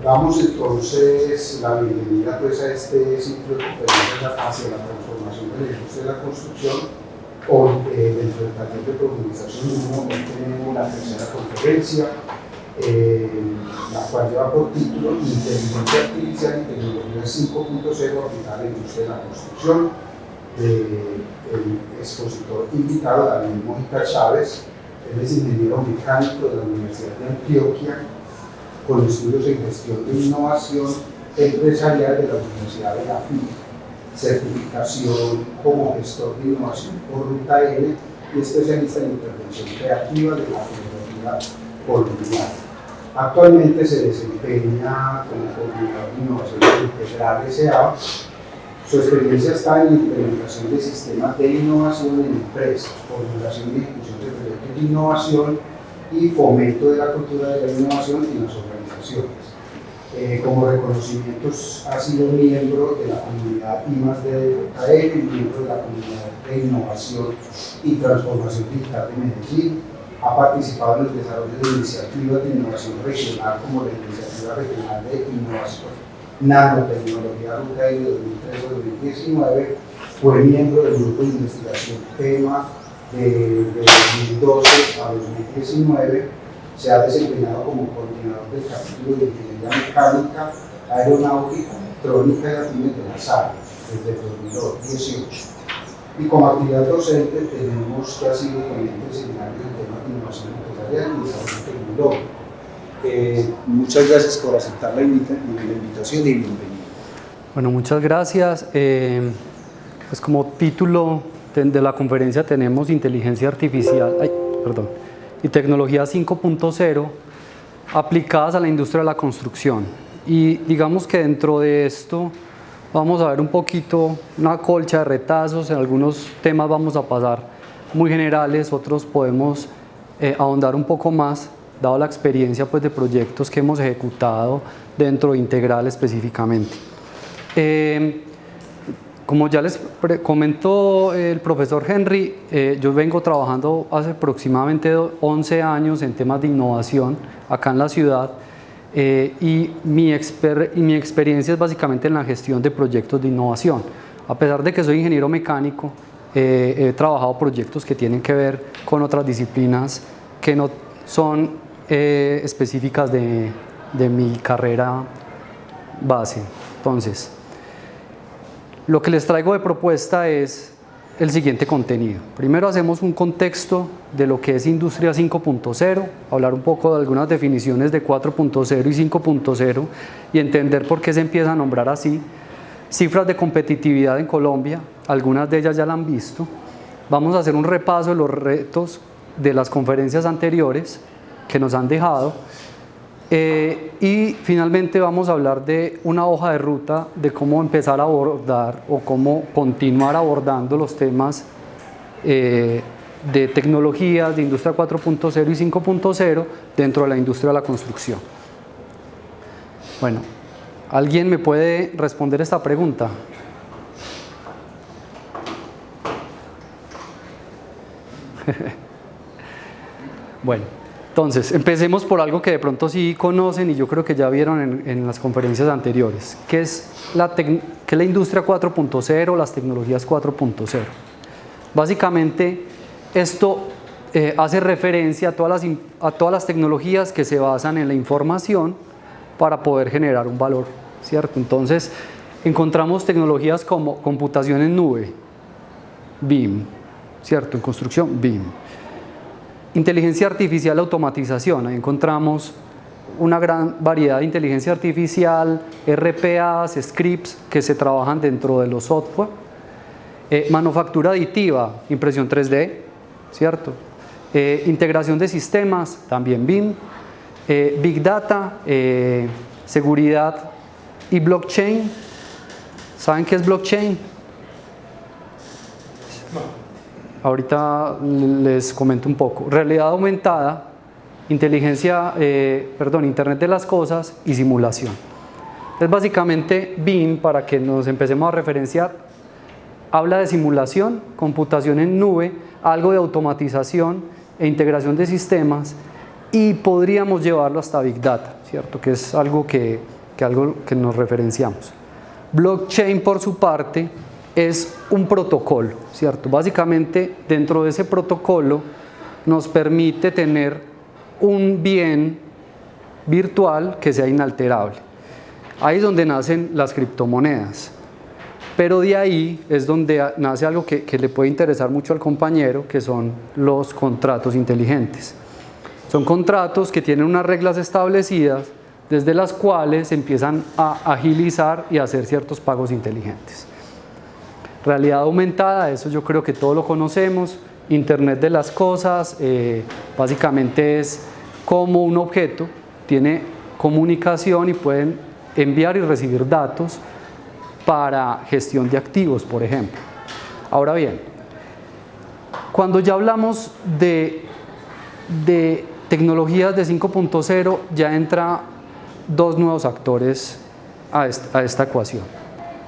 Damos entonces la bienvenida pues, a este ciclo de conferencias hacia la transformación de la industria de la construcción. Hoy, dentro del taller de profundización 1, tenemos la tercera conferencia, la cual lleva por título Inteligencia Artificial y Tecnología 5.0 aplicada a la industria de la construcción. El expositor invitado, Daniel Mojica Chávez, él es ingeniero mecánico de la Universidad de Antioquia, con estudios en gestión de innovación empresarial de la Universidad de la FIA, certificación como gestor de innovación por Ruta N y especialista en intervención creativa de la tecnología colombiana. Actualmente se desempeña como coordinador de innovación integral S.A. Su experiencia está en la implementación de sistemas de innovación en empresas, formulación y ejecución de proyectos de innovación y fomento de la cultura de la innovación en las organizaciones. Como reconocimientos, ha sido miembro de la comunidad I+D+E, miembro de la comunidad de innovación y transformación digital de Medellín. Ha participado en el desarrollo de iniciativas de innovación regional, como la Iniciativa Regional de Innovación Nanotecnología Ruta N 2013-2019. Fue miembro del grupo de investigación TEMA de 2012 a 2019. Se ha desempeñado como coordinador del capítulo de Ingeniería Mecánica, Aeronáutica, Electrónica y Afines de la SAR desde 2018. Y como actividad docente tenemos que ha sido ponente de seminarios en temas de innovación empresarial y desarrollo tecnológico. Muchas gracias por aceptar la invitación y bienvenido. Bueno, muchas gracias. Pues como título de la conferencia tenemos Inteligencia Artificial y Tecnología 5.0 aplicadas a la industria de la construcción. Y digamos que dentro de esto vamos a ver un poquito una colcha de retazos. En algunos temas vamos a pasar muy generales, otros podemos ahondar un poco más, dado la experiencia pues, de proyectos que hemos ejecutado dentro de Integral específicamente. Como ya les comentó el profesor Henry, yo vengo trabajando hace aproximadamente 11 años en temas de innovación acá en la ciudad. Y mi experiencia es básicamente en la gestión de proyectos de innovación. A pesar de que soy ingeniero mecánico, he trabajado proyectos que tienen que ver con otras disciplinas que no son específicas de mi carrera base. Entonces, lo que les traigo de propuesta es el siguiente contenido. Primero hacemos un contexto de lo que es Industria 5.0, hablar un poco de algunas definiciones de 4.0 y 5.0 y entender por qué se empieza a nombrar así. Cifras de competitividad en Colombia, algunas de ellas ya la han visto. Vamos a hacer un repaso de los retos de las conferencias anteriores que nos han dejado. Y finalmente vamos a hablar de una hoja de ruta de cómo empezar a abordar o cómo continuar abordando los temas de tecnologías de industria 4.0 y 5.0 dentro de la industria de la construcción. Bueno, ¿alguien me puede responder esta pregunta? Bueno. Entonces, empecemos por algo que de pronto sí conocen y yo creo que ya vieron en las conferencias anteriores, que es la industria 4.0, las tecnologías 4.0. Básicamente, esto hace referencia a todas las tecnologías que se basan en la información para poder generar un valor, ¿cierto? Entonces, encontramos tecnologías como computación en nube, BIM, ¿cierto? En construcción, BIM. Inteligencia artificial, automatización, ahí encontramos una gran variedad de inteligencia artificial, RPAs, scripts que se trabajan dentro de los software. Manufactura aditiva, impresión 3D, ¿cierto? Integración de sistemas, también BIM. Big Data, seguridad y blockchain. ¿Saben qué es blockchain? Ahorita les comento un poco. Realidad aumentada, Internet de las cosas y simulación. Es básicamente BIM, para que nos empecemos a referenciar, habla de simulación, computación en nube, algo de automatización e integración de sistemas y podríamos llevarlo hasta Big Data. ¿cierto? Que es algo que nos referenciamos. Blockchain, por su parte, es un protocolo, ¿cierto? Básicamente, dentro de ese protocolo nos permite tener un bien virtual que sea inalterable. Ahí es donde nacen las criptomonedas. Pero de ahí es donde nace algo que le puede interesar mucho al compañero, que son los contratos inteligentes. Son contratos que tienen unas reglas establecidas desde las cuales se empiezan a agilizar y a hacer ciertos pagos inteligentes. Realidad aumentada, eso yo creo que todos lo conocemos. Internet de las cosas, básicamente es como un objeto tiene comunicación y pueden enviar y recibir datos para gestión de activos, por ejemplo. Ahora bien, cuando ya hablamos de tecnologías de 5.0, ya entra dos nuevos actores a esta ecuación.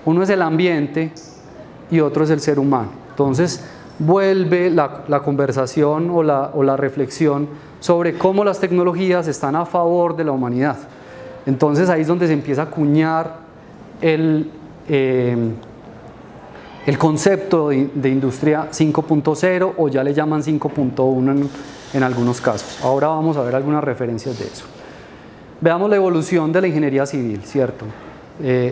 Uno es el ambiente y otro es el ser humano. Entonces vuelve la conversación o la reflexión sobre cómo las tecnologías están a favor de la humanidad. Entonces ahí es donde se empieza a acuñar el concepto de industria 5.0 o ya le llaman 5.1 en algunos casos. Ahora vamos a ver algunas referencias de eso. Veamos la evolución de la ingeniería civil, ¿cierto?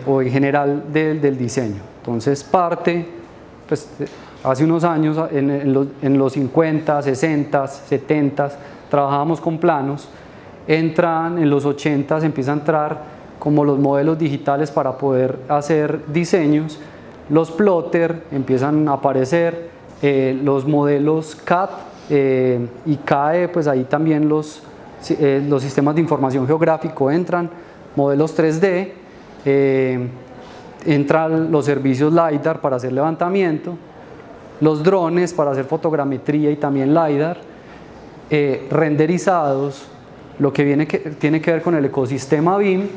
O en general del diseño. Entonces parte, pues, hace unos años, en los 50, 60, 70, trabajábamos con planos, entran en los 80, empieza a entrar como los modelos digitales para poder hacer diseños, los plotter empiezan a aparecer, los modelos CAD y CAE, pues ahí también los sistemas de información geográfico entran, modelos 3D, entran los servicios LiDAR para hacer levantamiento, los drones para hacer fotogrametría y también LiDAR, renderizados, lo que tiene que ver con el ecosistema BIM,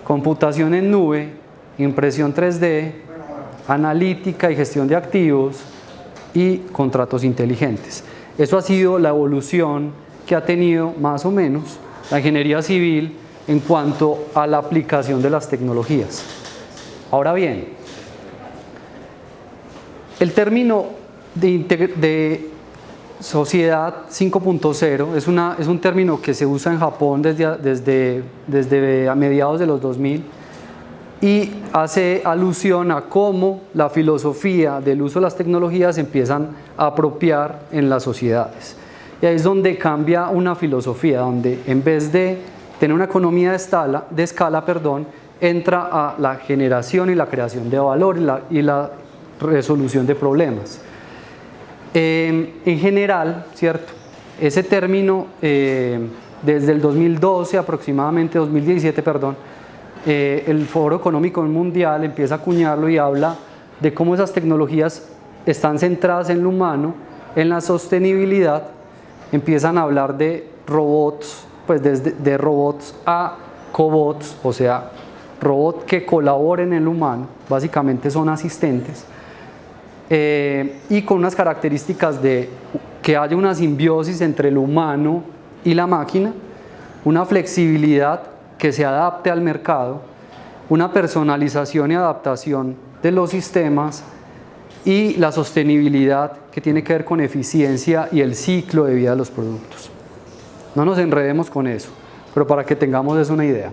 computación en nube, impresión 3D, analítica y gestión de activos y contratos inteligentes. Eso ha sido la evolución que ha tenido más o menos la ingeniería civil en cuanto a la aplicación de las tecnologías. Ahora bien, el término de sociedad 5.0 es un término que se usa en Japón desde a mediados de los 2000 y hace alusión a cómo la filosofía del uso de las tecnologías se empiezan a apropiar en las sociedades. Y ahí es donde cambia una filosofía, donde en vez de tener una economía de escala, entra a la generación y la creación de valor y la resolución de problemas. En general, ¿cierto? Ese término, desde el 2012 aproximadamente, 2017, el Foro Económico Mundial empieza a acuñarlo y habla de cómo esas tecnologías están centradas en lo humano, en la sostenibilidad, empiezan a hablar de robots, pues de robots a cobots, o sea, robots que colaboren en lo humano, básicamente son asistentes, y con unas características de que haya una simbiosis entre el humano y la máquina, una flexibilidad que se adapte al mercado, una personalización y adaptación de los sistemas y la sostenibilidad que tiene que ver con eficiencia y el ciclo de vida de los productos. No nos enredemos con eso, pero para que tengamos eso una idea.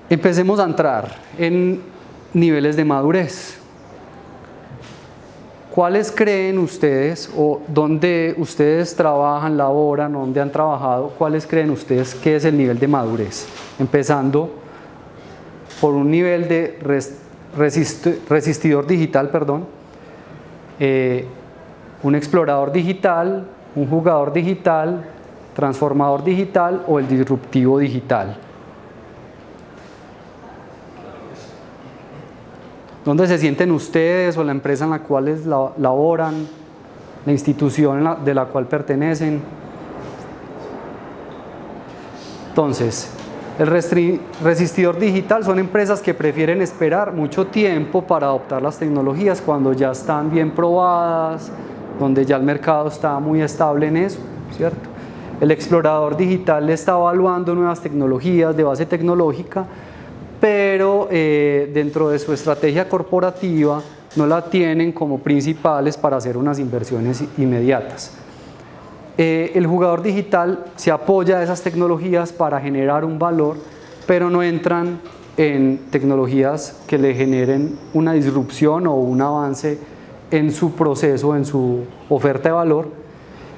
Empecemos a entrar en niveles de madurez. ¿Cuáles creen ustedes, o dónde ustedes trabajan, laboran, o dónde han trabajado, cuáles creen ustedes que es el nivel de madurez? Empezando por un nivel de resistidor digital, un explorador digital, un jugador digital, transformador digital o el disruptivo digital. ¿Dónde se sienten ustedes o la empresa en la cual laboran, la institución de la cual pertenecen? Entonces, el resistidor digital son empresas que prefieren esperar mucho tiempo para adoptar las tecnologías cuando ya están bien probadas, donde ya el mercado está muy estable en eso, ¿cierto? El explorador digital está evaluando nuevas tecnologías de base tecnológica, pero dentro de su estrategia corporativa no la tienen como principales para hacer unas inversiones inmediatas. El jugador digital se apoya a esas tecnologías para generar un valor, pero no entran en tecnologías que le generen una disrupción o un avance en su proceso, en su oferta de valor.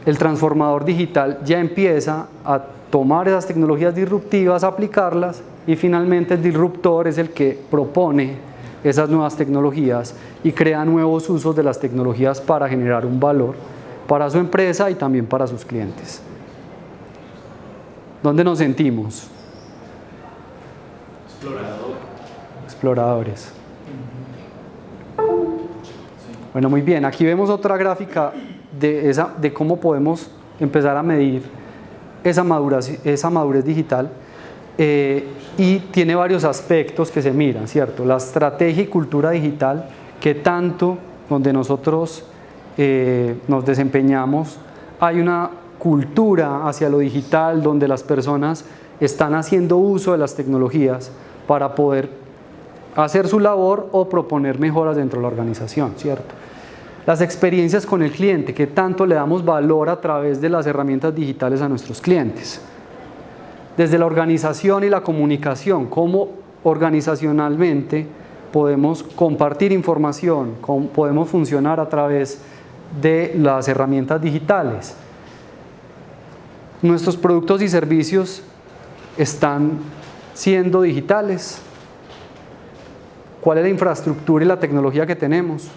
El transformador digital ya empieza a tomar esas tecnologías disruptivas, aplicarlas, y finalmente el disruptor es el que propone esas nuevas tecnologías y crea nuevos usos de las tecnologías para generar un valor para su empresa y también para sus clientes. ¿Dónde nos sentimos? Exploradores. Bueno, muy bien, aquí vemos otra gráfica de cómo podemos empezar a medir esa madurez digital, y tiene varios aspectos que se miran, ¿cierto? La estrategia y cultura digital, que tanto donde nosotros nos desempeñamos hay una cultura hacia lo digital donde las personas están haciendo uso de las tecnologías para poder hacer su labor o proponer mejoras dentro de la organización, ¿cierto? Las experiencias con el cliente, que tanto le damos valor a través de las herramientas digitales a nuestros clientes. Desde la organización y la comunicación, cómo organizacionalmente podemos compartir información, cómo podemos funcionar a través de las herramientas digitales. Nuestros productos y servicios están siendo digitales. ¿Cuál es la infraestructura y la tecnología que tenemos?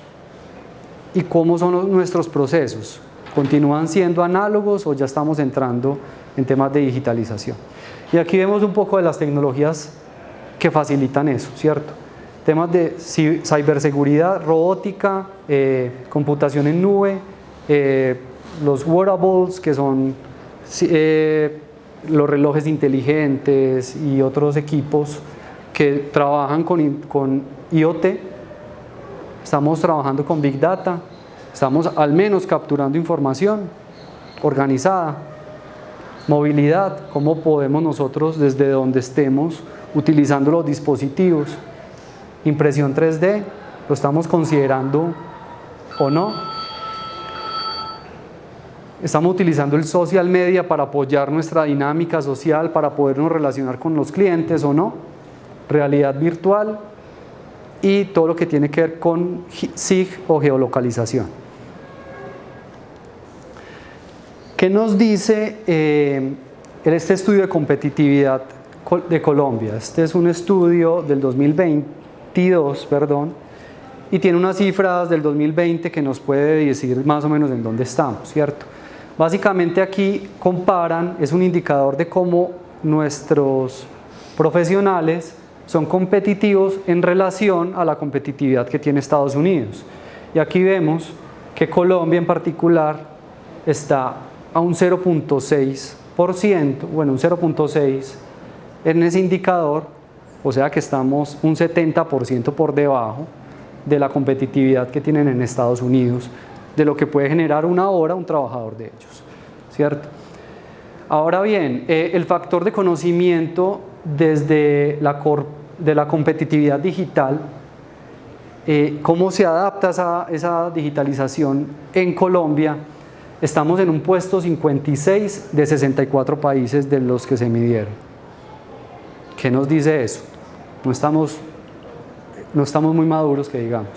¿Y cómo son nuestros procesos? ¿Continúan siendo análogos o ya estamos entrando en temas de digitalización? Y aquí vemos un poco de las tecnologías que facilitan eso, ¿cierto? Temas de ciberseguridad, robótica, computación en nube, los wearables, que son los relojes inteligentes y otros equipos que trabajan con IoT. Estamos trabajando con Big Data, estamos al menos capturando información organizada. Movilidad, cómo podemos nosotros desde donde estemos utilizando los dispositivos. Impresión 3D, ¿lo estamos considerando o no? Estamos utilizando el social media para apoyar nuestra dinámica social, para podernos relacionar con los clientes o no. Realidad virtual y todo lo que tiene que ver con SIG o geolocalización. ¿Qué nos dice este estudio de competitividad de Colombia? Este es un estudio del 2022, y tiene unas cifras del 2020 que nos puede decir más o menos en dónde estamos, ¿cierto? Básicamente aquí comparan, es un indicador de cómo nuestros profesionales son competitivos en relación a la competitividad que tiene Estados Unidos. Y aquí vemos que Colombia en particular está a un 0.6%, bueno, un 0.6 en ese indicador, o sea que estamos un 70% por debajo de la competitividad que tienen en Estados Unidos, de lo que puede generar una hora un trabajador de ellos, ¿cierto? Ahora bien, el factor de conocimiento desde de la competitividad digital, ¿cómo se adapta esa digitalización en Colombia? Estamos en un puesto 56 de 64 países de los que se midieron. ¿Qué nos dice eso? No estamos muy maduros, que digamos.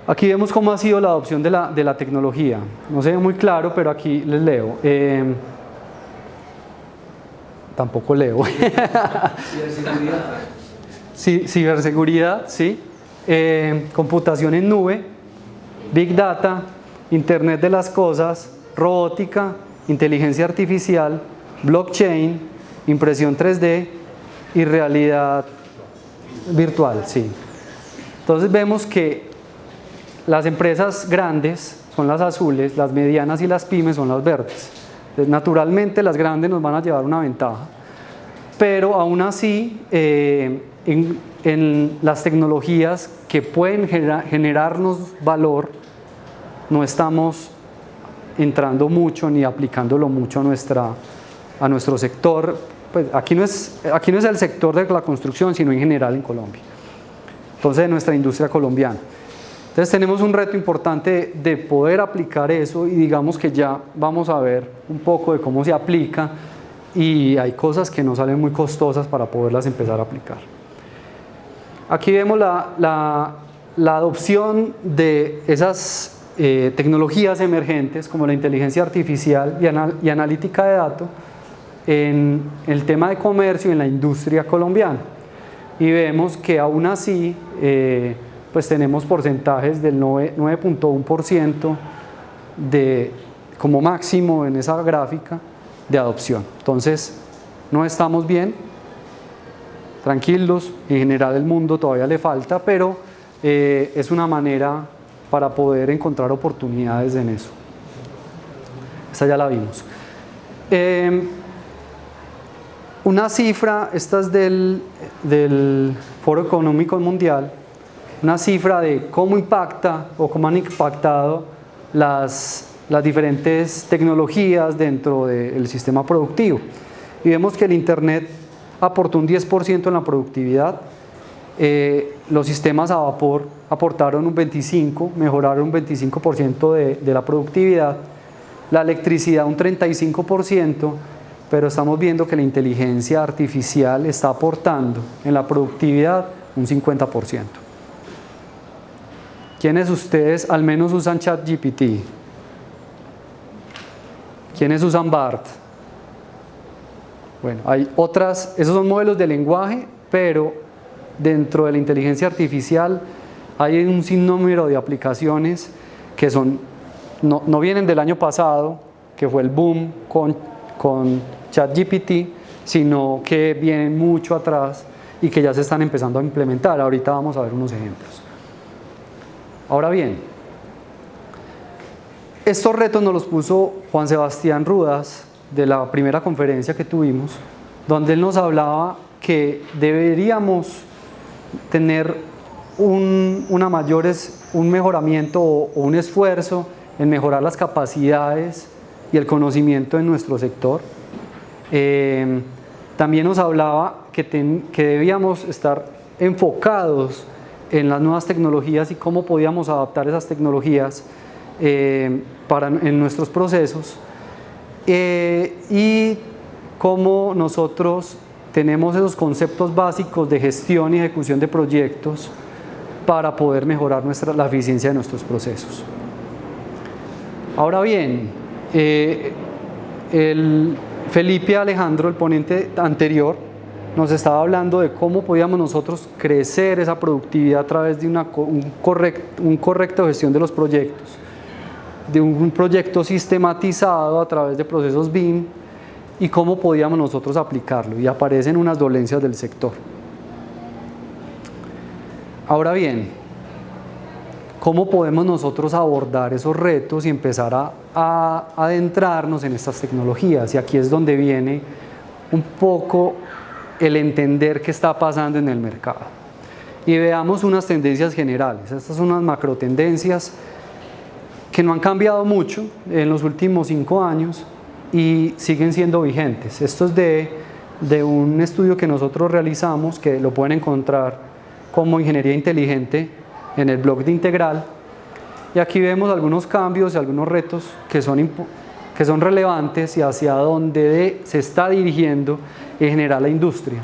Aquí vemos cómo ha sido la adopción de la tecnología. No se ve muy claro, pero aquí les leo. Tampoco leo. Ciberseguridad. Sí, ciberseguridad, sí. Computación en nube, Big Data, Internet de las cosas, robótica, inteligencia artificial, blockchain, impresión 3D y realidad virtual, sí. Entonces vemos que las empresas grandes son las azules, las medianas y las pymes son las verdes. Entonces, naturalmente las grandes nos van a llevar una ventaja, pero aún así en las tecnologías que pueden generarnos valor no estamos entrando mucho ni aplicándolo mucho a nuestro sector. Pues aquí no es el sector de la construcción, sino en general en Colombia. Entonces, de nuestra industria colombiana. Entonces tenemos un reto importante de poder aplicar eso, y digamos que ya vamos a ver un poco de cómo se aplica, y hay cosas que nos salen muy costosas para poderlas empezar a aplicar. Aquí vemos la adopción de esas tecnologías emergentes como la inteligencia artificial y analítica de datos en el tema de comercio y en la industria colombiana. Y vemos que aún así pues tenemos porcentajes del 9.1% como máximo en esa gráfica de adopción. Entonces no estamos bien, tranquilos, en general el mundo todavía le falta, pero es una manera para poder encontrar oportunidades en eso. Esta ya la vimos. Una cifra, esta es del Foro Económico Mundial, una cifra de cómo impacta o cómo han impactado las diferentes tecnologías dentro del sistema productivo. Y vemos que el Internet aportó un 10% en la productividad, los sistemas a vapor aportaron un 25%, mejoraron un 25% de la productividad, la electricidad un 35%, pero estamos viendo que la inteligencia artificial está aportando en la productividad un 50%. ¿Quiénes de ustedes al menos usan ChatGPT? ¿Quiénes usan BART? Bueno, hay otras, esos son modelos de lenguaje, pero dentro de la inteligencia artificial hay un sinnúmero de aplicaciones que no vienen del año pasado, que fue el boom con ChatGPT, sino que vienen mucho atrás y que ya se están empezando a implementar. Ahorita vamos a ver unos ejemplos. Ahora bien, estos retos nos los puso Juan Sebastián Rudas de la primera conferencia que tuvimos, donde él nos hablaba que deberíamos tener un mejoramiento o un esfuerzo en mejorar las capacidades y el conocimiento en nuestro sector. También nos hablaba que debíamos estar enfocados en las nuevas tecnologías y cómo podíamos adaptar esas tecnologías en nuestros procesos, y cómo nosotros tenemos esos conceptos básicos de gestión y ejecución de proyectos para poder mejorar la eficiencia de nuestros procesos. Ahora bien, Felipe Alejandro, el ponente anterior, nos estaba hablando de cómo podíamos nosotros crecer esa productividad a través de un correcto gestión de los proyectos, de un proyecto sistematizado a través de procesos BIM, y cómo podíamos nosotros aplicarlo, y aparecen unas dolencias del sector. Ahora bien, ¿cómo podemos nosotros abordar esos retos y empezar a adentrarnos en estas tecnologías? Y aquí es donde viene un poco el entender qué está pasando en el mercado. Y veamos unas tendencias generales. Estas son unas macro tendencias que no han cambiado mucho en los últimos 5 años y siguen siendo vigentes. Esto es de un estudio que nosotros realizamos, que lo pueden encontrar como Ingeniería Inteligente en el blog de Integral. Y aquí vemos algunos cambios y algunos retos que son relevantes y hacia dónde se está dirigiendo en general la industria.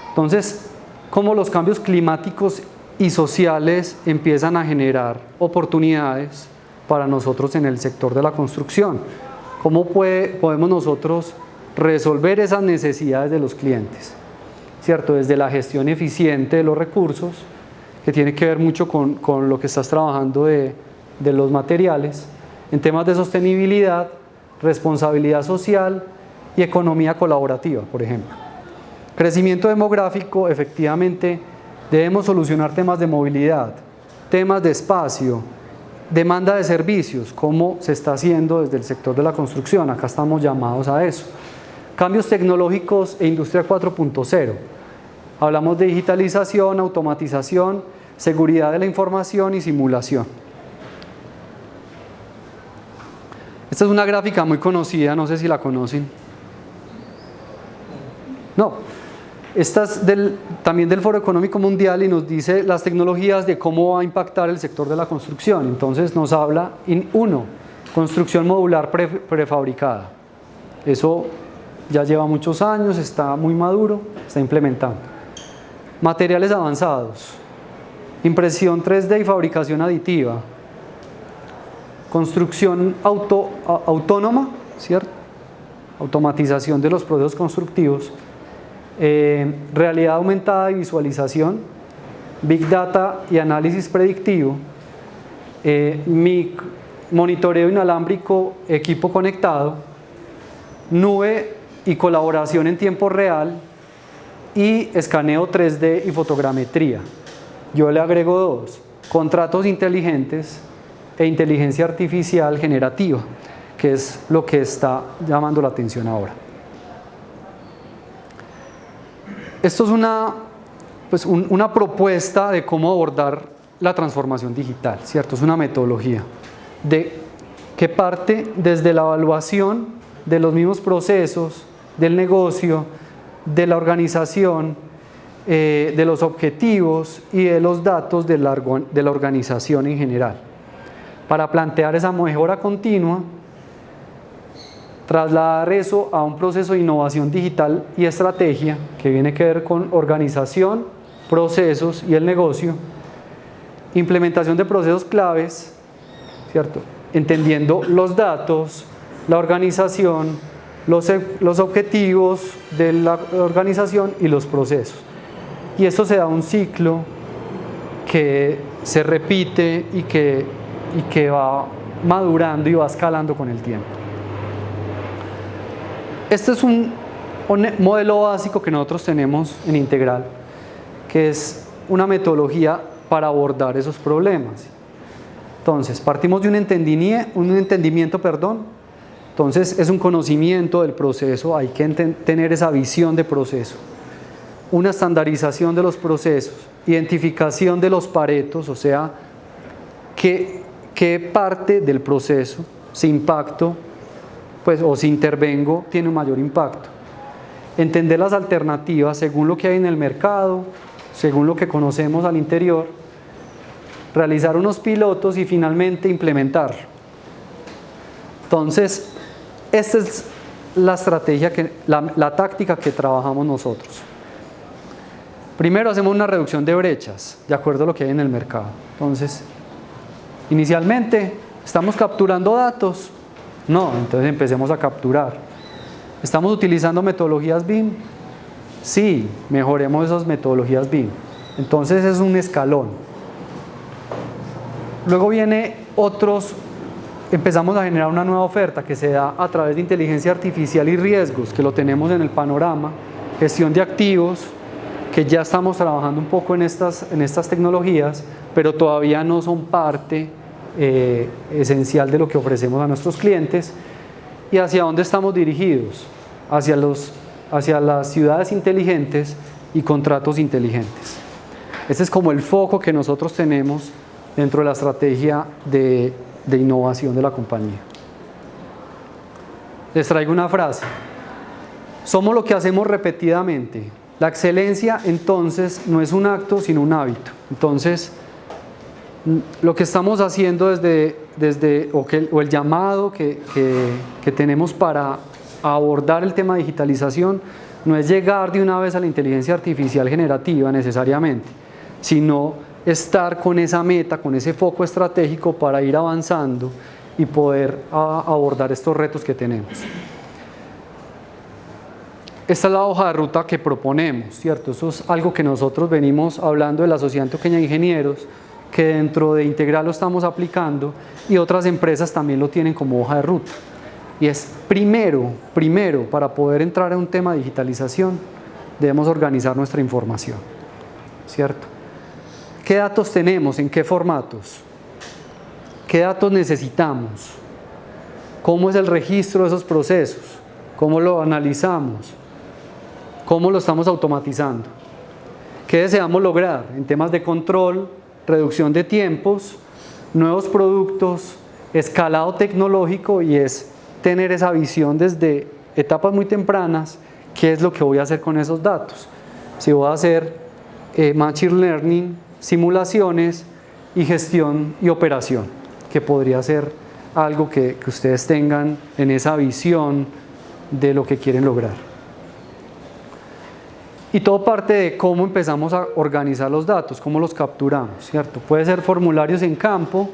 Entonces, cómo los cambios climáticos y sociales empiezan a generar oportunidades para nosotros en el sector de la construcción. Cómo podemos nosotros resolver esas necesidades de los clientes, ¿cierto? Desde la gestión eficiente de los recursos, que tiene que ver mucho con lo que estás trabajando de los materiales, en temas de sostenibilidad, responsabilidad social y economía colaborativa, por ejemplo. Crecimiento demográfico, efectivamente, debemos solucionar temas de movilidad, temas de espacio, demanda de servicios, como se está haciendo desde el sector de la construcción. Acá estamos llamados a eso. Cambios tecnológicos e industria 4.0. Hablamos de digitalización, automatización, seguridad de la información y simulación. Esta es una gráfica muy conocida, no sé si la conocen. No, esta es también del Foro Económico Mundial y nos dice las tecnologías de cómo va a impactar el sector de la construcción. Entonces nos habla, construcción modular prefabricada. Eso ya lleva muchos años, está muy maduro, está implementando. Materiales avanzados, impresión 3D y fabricación aditiva. Construcción autónoma, ¿cierto? Automatización de los procesos constructivos. Realidad aumentada y visualización, Big Data y análisis predictivo, monitoreo inalámbrico, equipo conectado, nube y colaboración en tiempo real y escaneo 3D y fotogrametría. Yo le agrego 2, contratos inteligentes e inteligencia artificial generativa, que es lo que está llamando la atención ahora. Esto es una propuesta de cómo abordar la transformación digital, ¿cierto? Es una metodología que parte desde la evaluación de los mismos procesos, del negocio, de la organización, de los objetivos y de los datos de la organización en general, para plantear esa mejora continua, trasladar eso a un proceso de innovación digital y estrategia que viene que ver con organización, procesos y el negocio, implementación de procesos claves, ¿cierto? Entendiendo los datos, la organización, los objetivos de la organización y los procesos. Y esto se da un ciclo que se repite y que va madurando y va escalando con el tiempo. Este es un modelo básico que nosotros tenemos en Integral, que es una metodología para abordar esos problemas. Entonces, partimos de un entendimiento, entonces es un conocimiento del proceso, hay que tener esa visión de proceso, una estandarización de los procesos, identificación de los paretos, o sea, qué parte del proceso, si impacto, o si intervengo, tiene un mayor impacto. Entender las alternativas según lo que hay en el mercado, según lo que conocemos al interior, realizar unos pilotos y finalmente implementar. Entonces, esta es la estrategia, la táctica que trabajamos nosotros. Primero hacemos una reducción de brechas, de acuerdo a lo que hay en el mercado. Entonces, inicialmente, ¿estamos capturando datos? No, entonces empecemos a capturar. ¿Estamos utilizando metodologías BIM? Sí, mejoremos esas metodologías BIM. Entonces es un escalón. Luego viene empezamos a generar una nueva oferta que se da a través de inteligencia artificial y riesgos, que lo tenemos en el panorama, gestión de activos, que ya estamos trabajando un poco en estas tecnologías, pero todavía no son parte esencial de lo que ofrecemos a nuestros clientes. ¿Y hacia dónde estamos dirigidos? Hacia las ciudades inteligentes y contratos inteligentes. Ese es como el foco que nosotros tenemos dentro de la estrategia de innovación de la compañía. Les traigo una frase: somos lo que hacemos repetidamente. La excelencia entonces no es un acto sino un hábito. Entonces lo que estamos haciendo o el llamado que tenemos para abordar el tema de digitalización no es llegar de una vez a la inteligencia artificial generativa necesariamente, sino estar con esa meta, con ese foco estratégico para ir avanzando y poder abordar estos retos que tenemos. Esta es la hoja de ruta que proponemos, ¿cierto? Eso es algo que nosotros venimos hablando de la Sociedad Antioqueña de Ingenieros, que dentro de Integral lo estamos aplicando y otras empresas también lo tienen como hoja de ruta. Y es primero, para poder entrar en un tema de digitalización, debemos organizar nuestra información, ¿cierto? ¿Qué datos tenemos? ¿En qué formatos? ¿Qué datos necesitamos? ¿Cómo es el registro de esos procesos? ¿Cómo lo analizamos? ¿Cómo lo estamos automatizando? ¿Qué deseamos lograr en temas de control, reducción de tiempos, nuevos productos escalado tecnológico y es tener esa visión desde etapas muy tempranas, qué es lo que voy a hacer con esos datos. Si voy a hacer Machine Learning, simulaciones y gestión y operación, que podría ser algo que ustedes tengan en esa visión de lo que quieren lograr. Y todo parte de cómo empezamos a organizar los datos, cómo los capturamos, ¿cierto? Puede ser formularios en campo,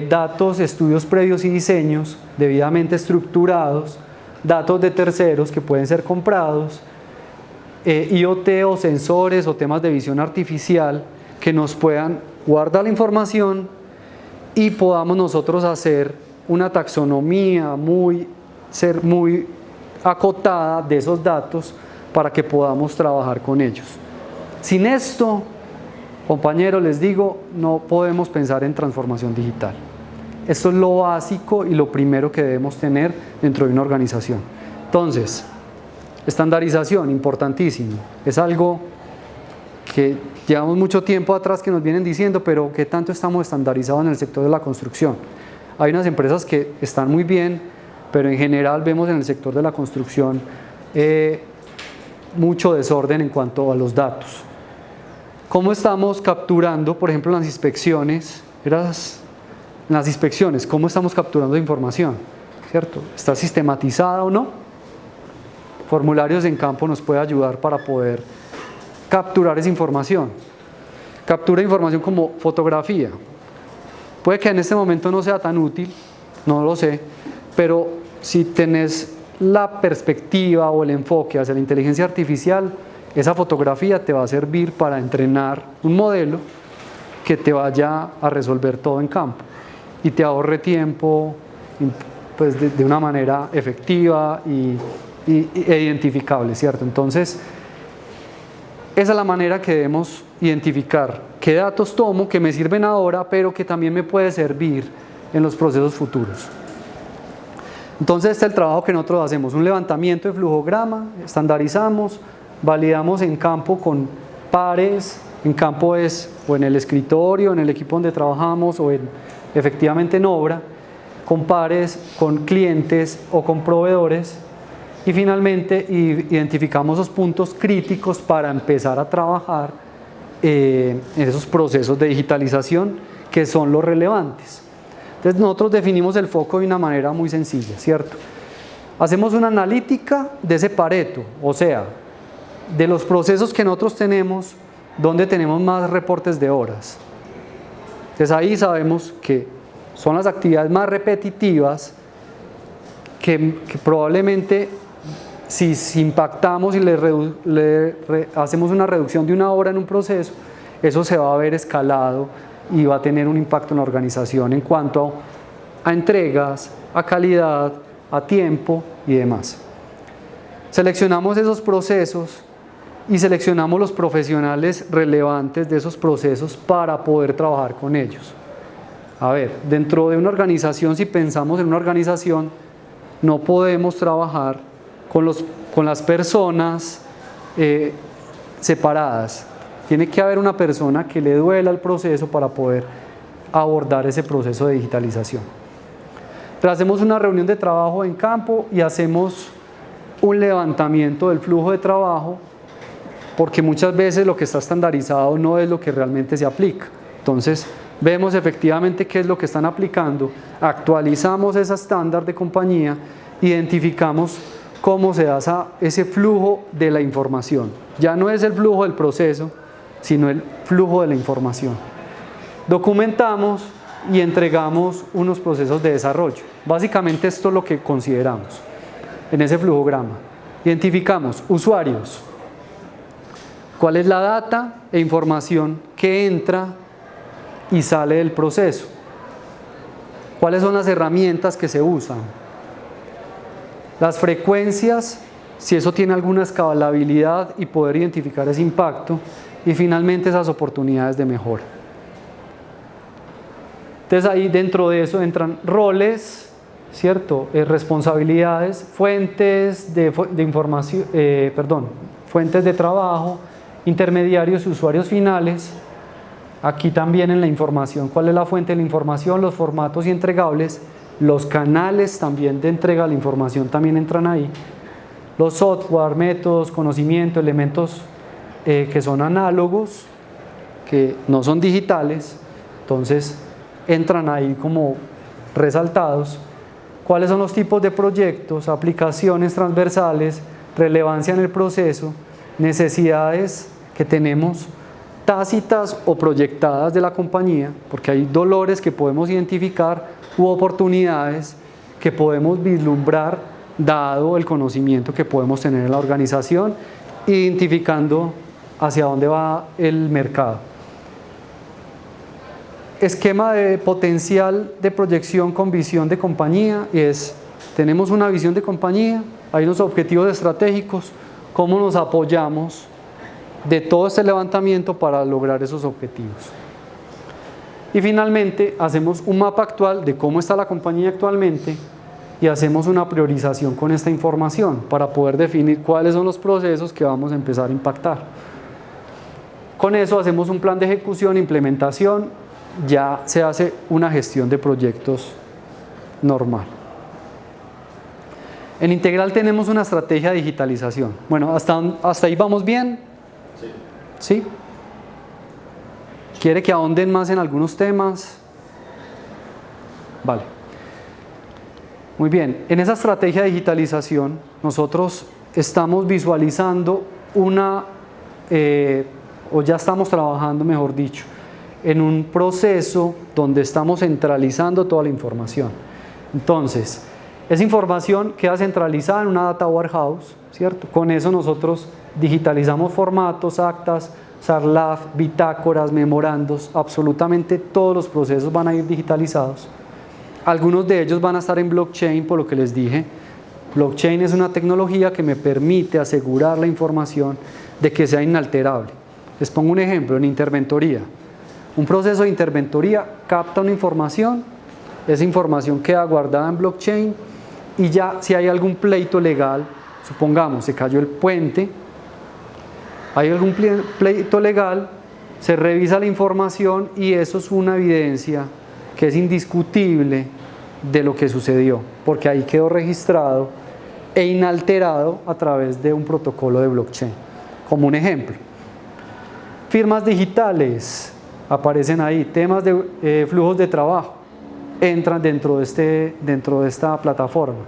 datos, estudios previos y diseños debidamente estructurados, datos de terceros que pueden ser comprados, IoT o sensores o temas de visión artificial que nos puedan guardar la información y podamos nosotros hacer una taxonomía ser muy acotada de esos datos para que podamos trabajar con ellos. Sin esto, compañeros, les digo, no podemos pensar en transformación digital. Esto es lo básico y lo primero que debemos tener dentro de una organización. Entonces, estandarización, importantísimo. Es algo que llevamos mucho tiempo atrás que nos vienen diciendo, pero ¿qué tanto estamos estandarizados en el sector de la construcción? Hay unas empresas que están muy bien, pero en general vemos en el sector de la construcción mucho desorden en cuanto a los datos. ¿Cómo estamos capturando, por ejemplo, las inspecciones? ¿Cómo estamos capturando información? ¿Cierto? ¿Está sistematizada o no? Formularios en campo nos puede ayudar para poder capturar esa información. Captura información como fotografía. Puede que en este momento no sea tan útil, no lo sé, pero si tenés la perspectiva o el enfoque hacia la inteligencia artificial, esa fotografía te va a servir para entrenar un modelo que te vaya a resolver todo en campo y te ahorre tiempo pues, de una manera efectiva e identificable, ¿cierto? Entonces, esa es la manera que debemos identificar qué datos tomo que me sirven ahora, pero que también me puede servir en los procesos futuros. Entonces, este es el trabajo que nosotros hacemos, un levantamiento de flujograma, estandarizamos, validamos en campo con pares, en campo es o en el escritorio, en el equipo donde trabajamos o efectivamente en obra, con pares, con clientes o con proveedores y finalmente identificamos esos puntos críticos para empezar a trabajar en esos procesos de digitalización que son los relevantes. Entonces nosotros definimos el foco de una manera muy sencilla, ¿cierto? Hacemos una analítica de ese Pareto, o sea, de los procesos que nosotros tenemos, donde tenemos más reportes de horas. Entonces ahí sabemos que son las actividades más repetitivas que probablemente si impactamos y hacemos una reducción de una hora en un proceso, eso se va a ver escalado y va a tener un impacto en la organización en cuanto a entregas, a calidad, a tiempo y demás. Seleccionamos esos procesos y seleccionamos los profesionales relevantes de esos procesos para poder trabajar con ellos. A ver, dentro de una organización, si pensamos en una organización, no podemos trabajar con las personas separadas. Tiene que haber una persona que le duela el proceso para poder abordar ese proceso de digitalización. Entonces, hacemos una reunión de trabajo en campo y hacemos un levantamiento del flujo de trabajo, porque muchas veces lo que está estandarizado no es lo que realmente se aplica. Entonces, vemos efectivamente qué es lo que están aplicando, actualizamos ese estándar de compañía, identificamos cómo se da ese flujo de la información. Ya no es el flujo del proceso, sino el flujo de la información. Documentamos y entregamos unos procesos de desarrollo. Básicamente esto es lo que consideramos en ese flujograma. Identificamos usuarios, cuál es la data e información que entra y sale del proceso, cuáles son las herramientas que se usan, las frecuencias, si eso tiene alguna escalabilidad y poder identificar ese impacto, y finalmente esas oportunidades de mejora. Entonces ahí dentro de eso entran roles, ¿cierto? Responsabilidades, fuentes de información, fuentes de trabajo, intermediarios y usuarios finales, Aquí también en la información, cuál es la fuente de la información, los formatos y entregables, los canales también de entrega de la información también entran ahí, los software, métodos, conocimiento, elementos que son análogos, que no son digitales, entonces entran ahí como resaltados. ¿Cuáles son los tipos de proyectos, aplicaciones transversales, relevancia en el proceso, necesidades que tenemos tácitas o proyectadas de la compañía, porque hay dolores que podemos identificar u oportunidades que podemos vislumbrar dado el conocimiento que podemos tener en la organización, identificando hacia dónde va el mercado. Esquema de potencial de proyección con visión de compañía es, tenemos una visión de compañía, hay unos objetivos estratégicos, cómo nos apoyamos de todo este levantamiento para lograr esos objetivos. Y finalmente hacemos un mapa actual de cómo está la compañía actualmente y hacemos una priorización con esta información para poder definir cuáles son los procesos que vamos a empezar a impactar. Con eso hacemos un plan de ejecución, implementación, ya se hace una gestión de proyectos normal. En Integral tenemos una estrategia de digitalización. Bueno, ¿hasta ahí vamos bien? Sí. ¿Sí? ¿Quiere que ahonden más en algunos temas? Vale. Muy bien, en esa estrategia de digitalización nosotros estamos visualizando o ya estamos trabajando, mejor dicho, en un proceso donde estamos centralizando toda la información. Entonces, esa información queda centralizada en una data warehouse, ¿cierto? Con eso nosotros digitalizamos formatos, actas, SARLAF, bitácoras, memorandos, absolutamente todos los procesos van a ir digitalizados. Algunos de ellos van a estar en blockchain, por lo que les dije. Blockchain es una tecnología que me permite asegurar la información de que sea inalterable. Les pongo un ejemplo, en interventoría. Un proceso de interventoría capta una información, esa información queda guardada en blockchain y ya si hay algún pleito legal, supongamos se cayó el puente, hay algún pleito legal, se revisa la información y eso es una evidencia que es indiscutible de lo que sucedió, porque ahí quedó registrado e inalterado a través de un protocolo de blockchain. Como un ejemplo, firmas digitales aparecen ahí, temas de flujos de trabajo entran dentro de esta plataforma.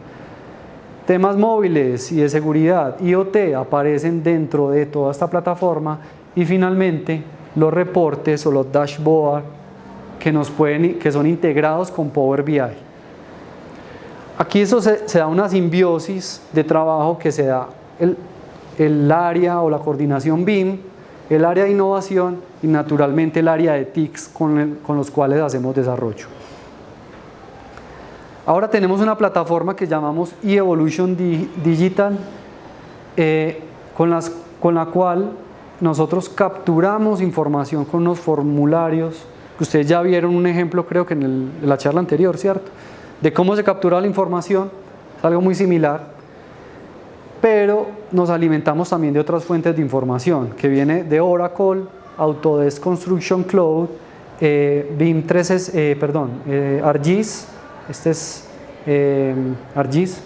Temas móviles y de seguridad, IoT, aparecen dentro de toda esta plataforma y finalmente los reportes o los dashboards que son integrados con Power BI. Aquí eso se da una simbiosis de trabajo que se da el área o la coordinación BIM, el área de innovación y naturalmente el área de TICs con los cuales hacemos desarrollo. Ahora tenemos una plataforma que llamamos eEvolution Digital, con la cual nosotros capturamos información con unos formularios, que ustedes ya vieron un ejemplo creo que en la charla anterior, ¿cierto? De cómo se captura la información, es algo muy similar, pero nos alimentamos también de otras fuentes de información, que viene de Oracle, Autodesk Construction Cloud, BIM 3, ArcGIS, este es ArcGIS,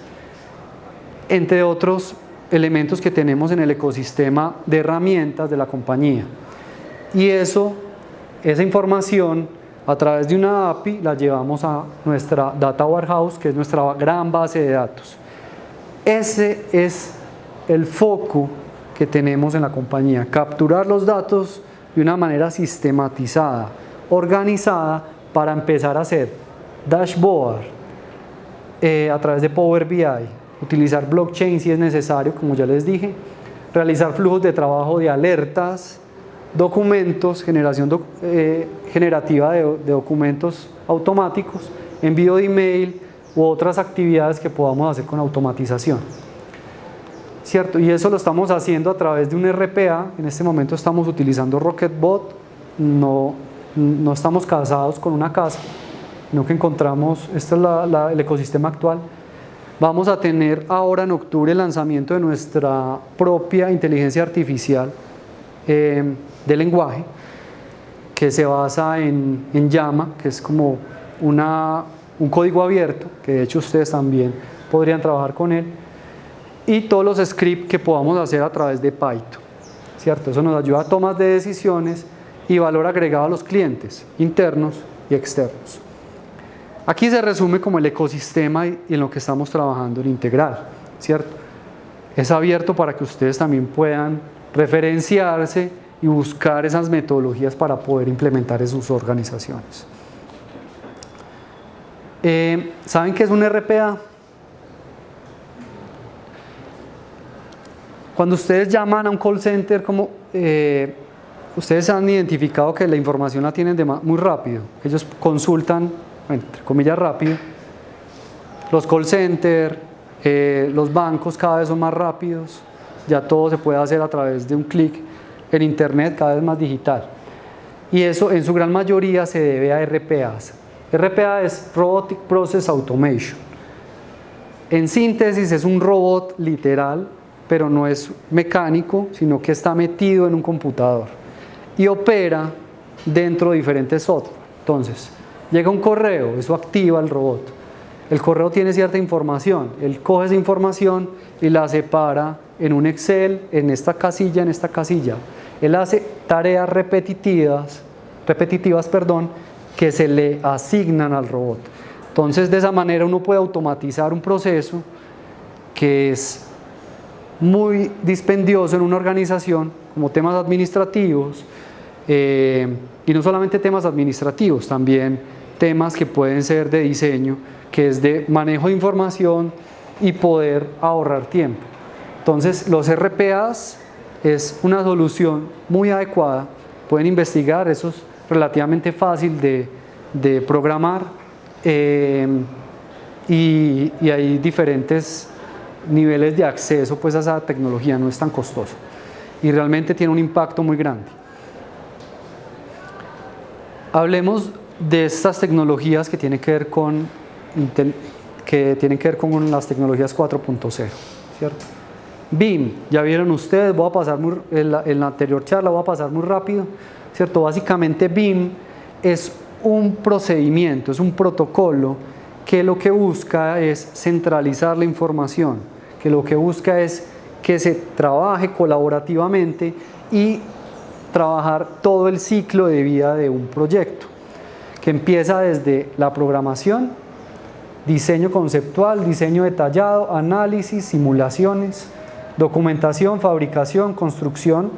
entre otros elementos que tenemos en el ecosistema de herramientas de la compañía. Y esa información a través de una API la llevamos a nuestra Data Warehouse, que es nuestra gran base de datos. Ese es el foco que tenemos en la compañía, capturar los datos de una manera sistematizada, organizada, para empezar a hacer dashboard a través de Power BI, utilizar blockchain si es necesario, como ya les dije, realizar flujos de trabajo de alertas, documentos, generación generativa de documentos automáticos, envío de email u otras actividades que podamos hacer con automatización, ¿cierto? Y eso lo estamos haciendo a través de un RPA. En este momento estamos utilizando Rocketbot, no estamos casados con una casa, sino que encontramos, este es el ecosistema actual. Vamos a tener ahora en octubre el lanzamiento de nuestra propia inteligencia artificial de lenguaje, que se basa en Llama, que es como un código abierto, que de hecho ustedes también podrían trabajar con él, y todos los scripts que podamos hacer a través de Python, ¿cierto? Eso nos ayuda a tomas de decisiones y valor agregado a los clientes internos y externos. Aquí se resume como el ecosistema y en lo que estamos trabajando en Integral, ¿cierto? Es abierto para que ustedes también puedan referenciarse y buscar esas metodologías para poder implementar en sus organizaciones. ¿Saben qué es un RPA? Cuando ustedes llaman a un call center, ustedes han identificado que la información la tienen muy rápido. Ellos consultan, entre comillas, rápido. Los call centers, los bancos cada vez son más rápidos. Ya todo se puede hacer a través de un clic en internet, cada vez más digital. Y eso en su gran mayoría se debe a RPAs. RPA es Robotic Process Automation. En síntesis es un robot literal, pero no es mecánico, sino que está metido en un computador y opera dentro de diferentes software. Entonces, llega un correo, eso activa el robot. El correo tiene cierta información, él coge esa información y la separa en un Excel, en esta casilla, en esta casilla. Él hace tareas repetitivas, que se le asignan al robot. Entonces, de esa manera uno puede automatizar un proceso que es muy dispendioso en una organización, como temas administrativos, y no solamente temas administrativos, también temas que pueden ser de diseño, que es de manejo de información y poder ahorrar tiempo. Entonces, los RPAs es una solución muy adecuada, pueden investigar, eso es relativamente fácil de programar, y hay diferentes niveles de acceso pues a esa tecnología, no es tan costoso y realmente tiene un impacto muy grande. Hablemos de estas tecnologías que tienen que ver con las tecnologías 4.0, ¿cierto? BIM, ya vieron ustedes, voy a pasar en la anterior charla voy a pasar muy rápido, ¿cierto? Básicamente BIM es un procedimiento, es un protocolo que lo que busca es centralizar la información, que lo que busca es que se trabaje colaborativamente y trabajar todo el ciclo de vida de un proyecto, que empieza desde la programación, diseño conceptual, diseño detallado, análisis, simulaciones, documentación, fabricación, construcción,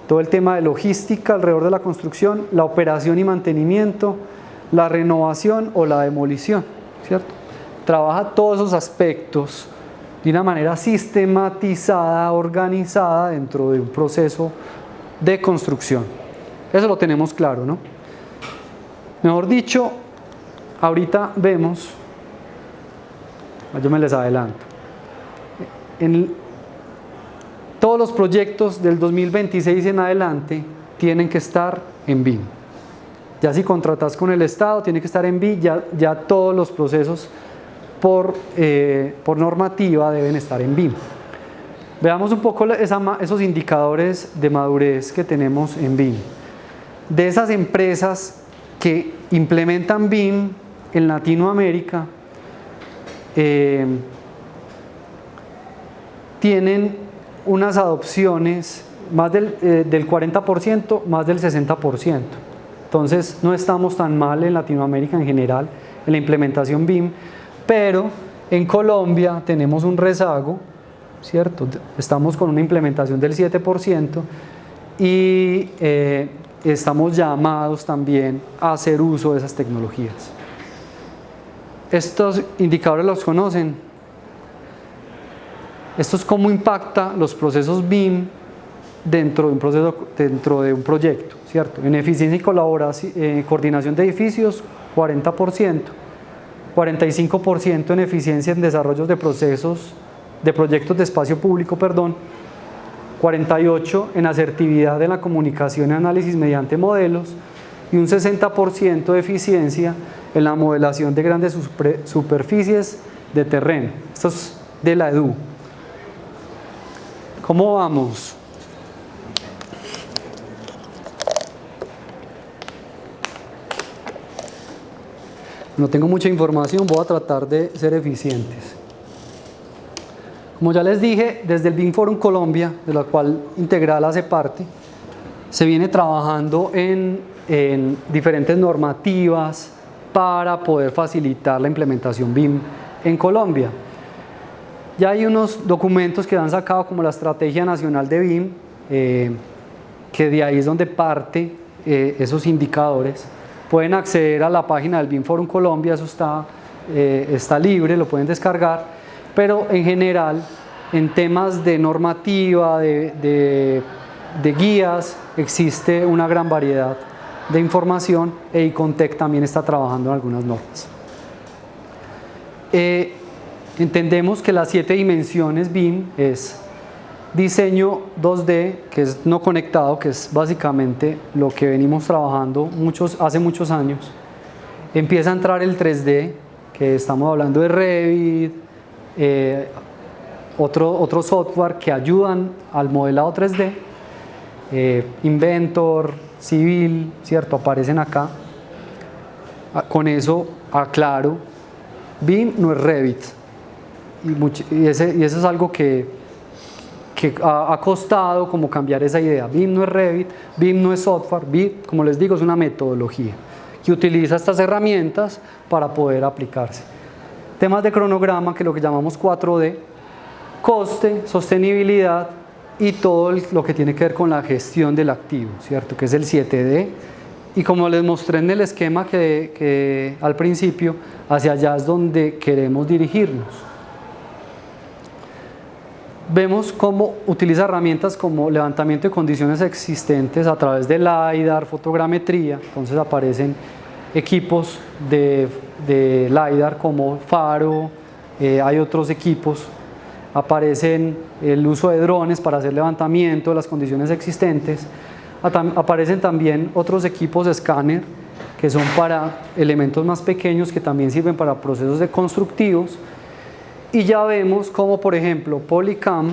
todo el tema de logística alrededor de la construcción, la operación y mantenimiento, la renovación o la demolición, ¿cierto? Trabaja todos esos aspectos de una manera sistematizada, organizada dentro de un proceso de construcción. Eso lo tenemos claro, ¿no? Mejor dicho, ahorita vemos, yo me les adelanto, todos los proyectos del 2026 en adelante tienen que estar en BIM. Ya si contratas con el Estado, tiene que estar en BIM, ya todos los procesos por normativa deben estar en BIM. Veamos un poco esos indicadores de madurez que tenemos en BIM. De esas empresas que implementan BIM en Latinoamérica, tienen unas adopciones más del 40%, más del 60%. Entonces no estamos tan mal en Latinoamérica en general en la implementación BIM, pero en Colombia tenemos un rezago, ¿cierto? Estamos con una implementación del 7% y estamos llamados también a hacer uso de esas tecnologías. Estos indicadores los conocen. Esto es cómo impacta los procesos BIM dentro de un proyecto, ¿cierto? En eficiencia y colaboración, coordinación de edificios, 40%, 45% en eficiencia en desarrollos de proyectos de espacio público, 48% en asertividad en la comunicación y análisis mediante modelos y un 60% de eficiencia en la modelación de grandes superficies de terreno. Esto es de la EDU. ¿Cómo vamos? No tengo mucha información, voy a tratar de ser eficientes. Como ya les dije, desde el BIM Forum Colombia, de la cual Integral hace parte, se viene trabajando en diferentes normativas para poder facilitar la implementación BIM en Colombia. Ya hay unos documentos que han sacado como la Estrategia Nacional de BIM, que de ahí es donde parte esos indicadores. Pueden acceder a la página del BIM Forum Colombia, eso está libre, lo pueden descargar. Pero en general, en temas de normativa, de guías, existe una gran variedad de información e Icontec también está trabajando en algunas normas. Entendemos que las 7 dimensiones BIM es diseño 2D, que es no conectado, que es básicamente lo que venimos trabajando hace muchos años. Empieza a entrar el 3D, que estamos hablando de Revit, otro software que ayudan al modelado 3D, Inventor, Civil, ¿cierto? Aparecen acá. Con eso aclaro, BIM no es Revit, y eso es algo que ha costado como cambiar esa idea. BIM no es Revit, BIM no es software, BIM, como les digo, es una metodología que utiliza estas herramientas para poder aplicarse. Temas de cronograma, que es lo que llamamos 4D, coste, sostenibilidad y todo lo que tiene que ver con la gestión del activo, ¿cierto? Que es el 7D. Y como les mostré en el esquema que al principio, hacia allá es donde queremos dirigirnos. Vemos cómo utiliza herramientas como levantamiento de condiciones existentes a través de LiDAR, fotogrametría. Entonces aparecen equipos de LiDAR como Faro, hay otros equipos. Aparecen el uso de drones para hacer levantamiento de las condiciones existentes. Aparecen también otros equipos de escáner que son para elementos más pequeños que también sirven para procesos de constructivos. Y ya vemos como, por ejemplo, Polycam,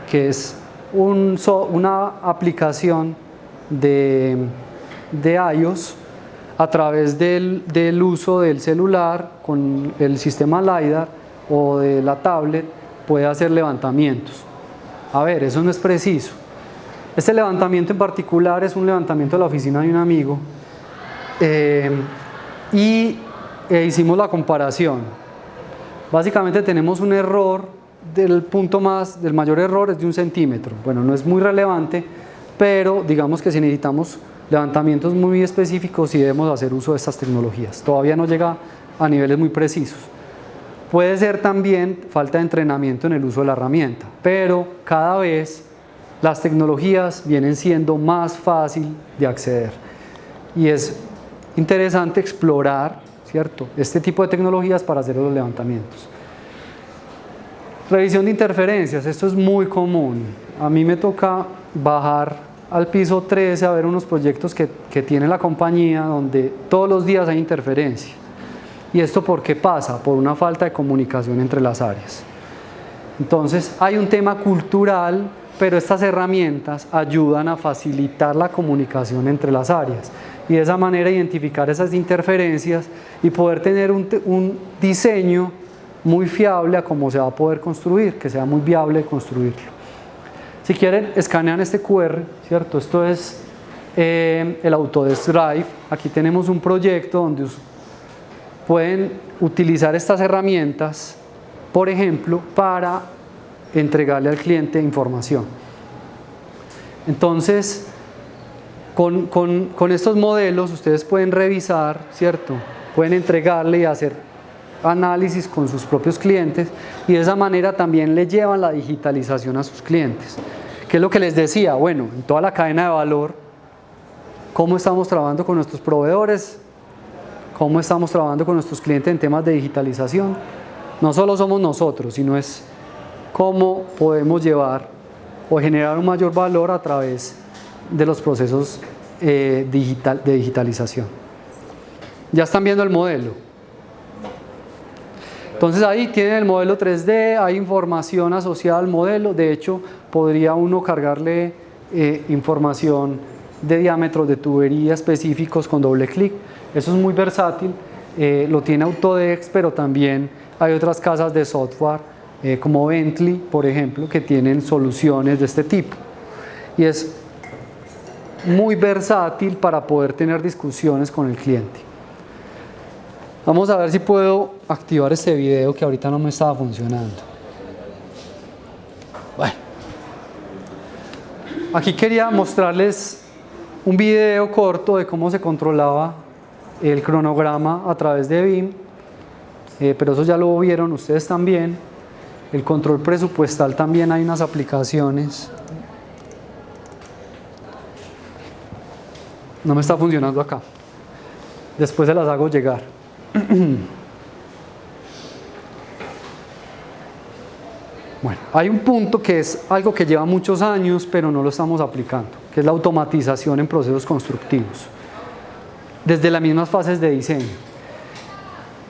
que es una aplicación de iOS, a través del uso del celular con el sistema LiDAR o de la tablet, puede hacer levantamientos. A ver, eso no es preciso. Este levantamiento en particular es un levantamiento de la oficina de un amigo, hicimos la comparación. Básicamente tenemos un error del mayor error es de 1 centímetro. Bueno, no es muy relevante, pero digamos que si necesitamos levantamientos muy específicos sí debemos hacer uso de estas tecnologías. Todavía no llega a niveles muy precisos. Puede ser también falta de entrenamiento en el uso de la herramienta, pero cada vez las tecnologías vienen siendo más fácil de acceder y es interesante explorar, ¿cierto?, este tipo de tecnologías para hacer los levantamientos. Revisión de interferencias, esto es muy común. A mí me toca bajar al piso 13 a ver unos proyectos que tiene la compañía donde todos los días hay interferencia. ¿Y esto por qué pasa? Por una falta de comunicación entre las áreas. Entonces hay un tema cultural, pero estas herramientas ayudan a facilitar la comunicación entre las áreas y de esa manera identificar esas interferencias y poder tener un diseño muy fiable a cómo se va a poder construir, que sea muy viable construirlo. Si quieren, escanean este QR, ¿cierto? Esto es el Autodesk Drive. Aquí tenemos un proyecto donde pueden utilizar estas herramientas, por ejemplo, para entregarle al cliente información. Entonces, con estos modelos ustedes pueden revisar, ¿cierto? Pueden entregarle y hacer análisis con sus propios clientes y de esa manera también le llevan la digitalización a sus clientes. ¿Qué es lo que les decía? Bueno, en toda la cadena de valor, ¿cómo estamos trabajando con nuestros proveedores? ¿Cómo estamos trabajando con nuestros clientes en temas de digitalización? No solo somos nosotros, sino es cómo podemos llevar o generar un mayor valor a través de los procesos de digitalización. Ya están viendo el modelo. Entonces ahí tienen el modelo 3D, hay información asociada al modelo. De hecho, podría uno cargarle información de diámetros de tubería específicos con doble clic. Eso es muy versátil. lo tiene Autodesk, pero también hay otras casas de software como Bentley, por ejemplo, que tienen soluciones de este tipo. Y es muy versátil para poder tener discusiones con el cliente. Vamos a ver si puedo activar este video que ahorita no me estaba funcionando. Bueno, aquí quería mostrarles un video corto de cómo se controlaba el cronograma a través de BIM, pero eso ya lo vieron ustedes también. El control presupuestal también hay unas aplicaciones. No me está funcionando acá. Después se las hago llegar. Bueno, hay un punto que es algo que lleva muchos años, pero no lo estamos aplicando, que es la automatización en procesos constructivos, desde las mismas fases de diseño.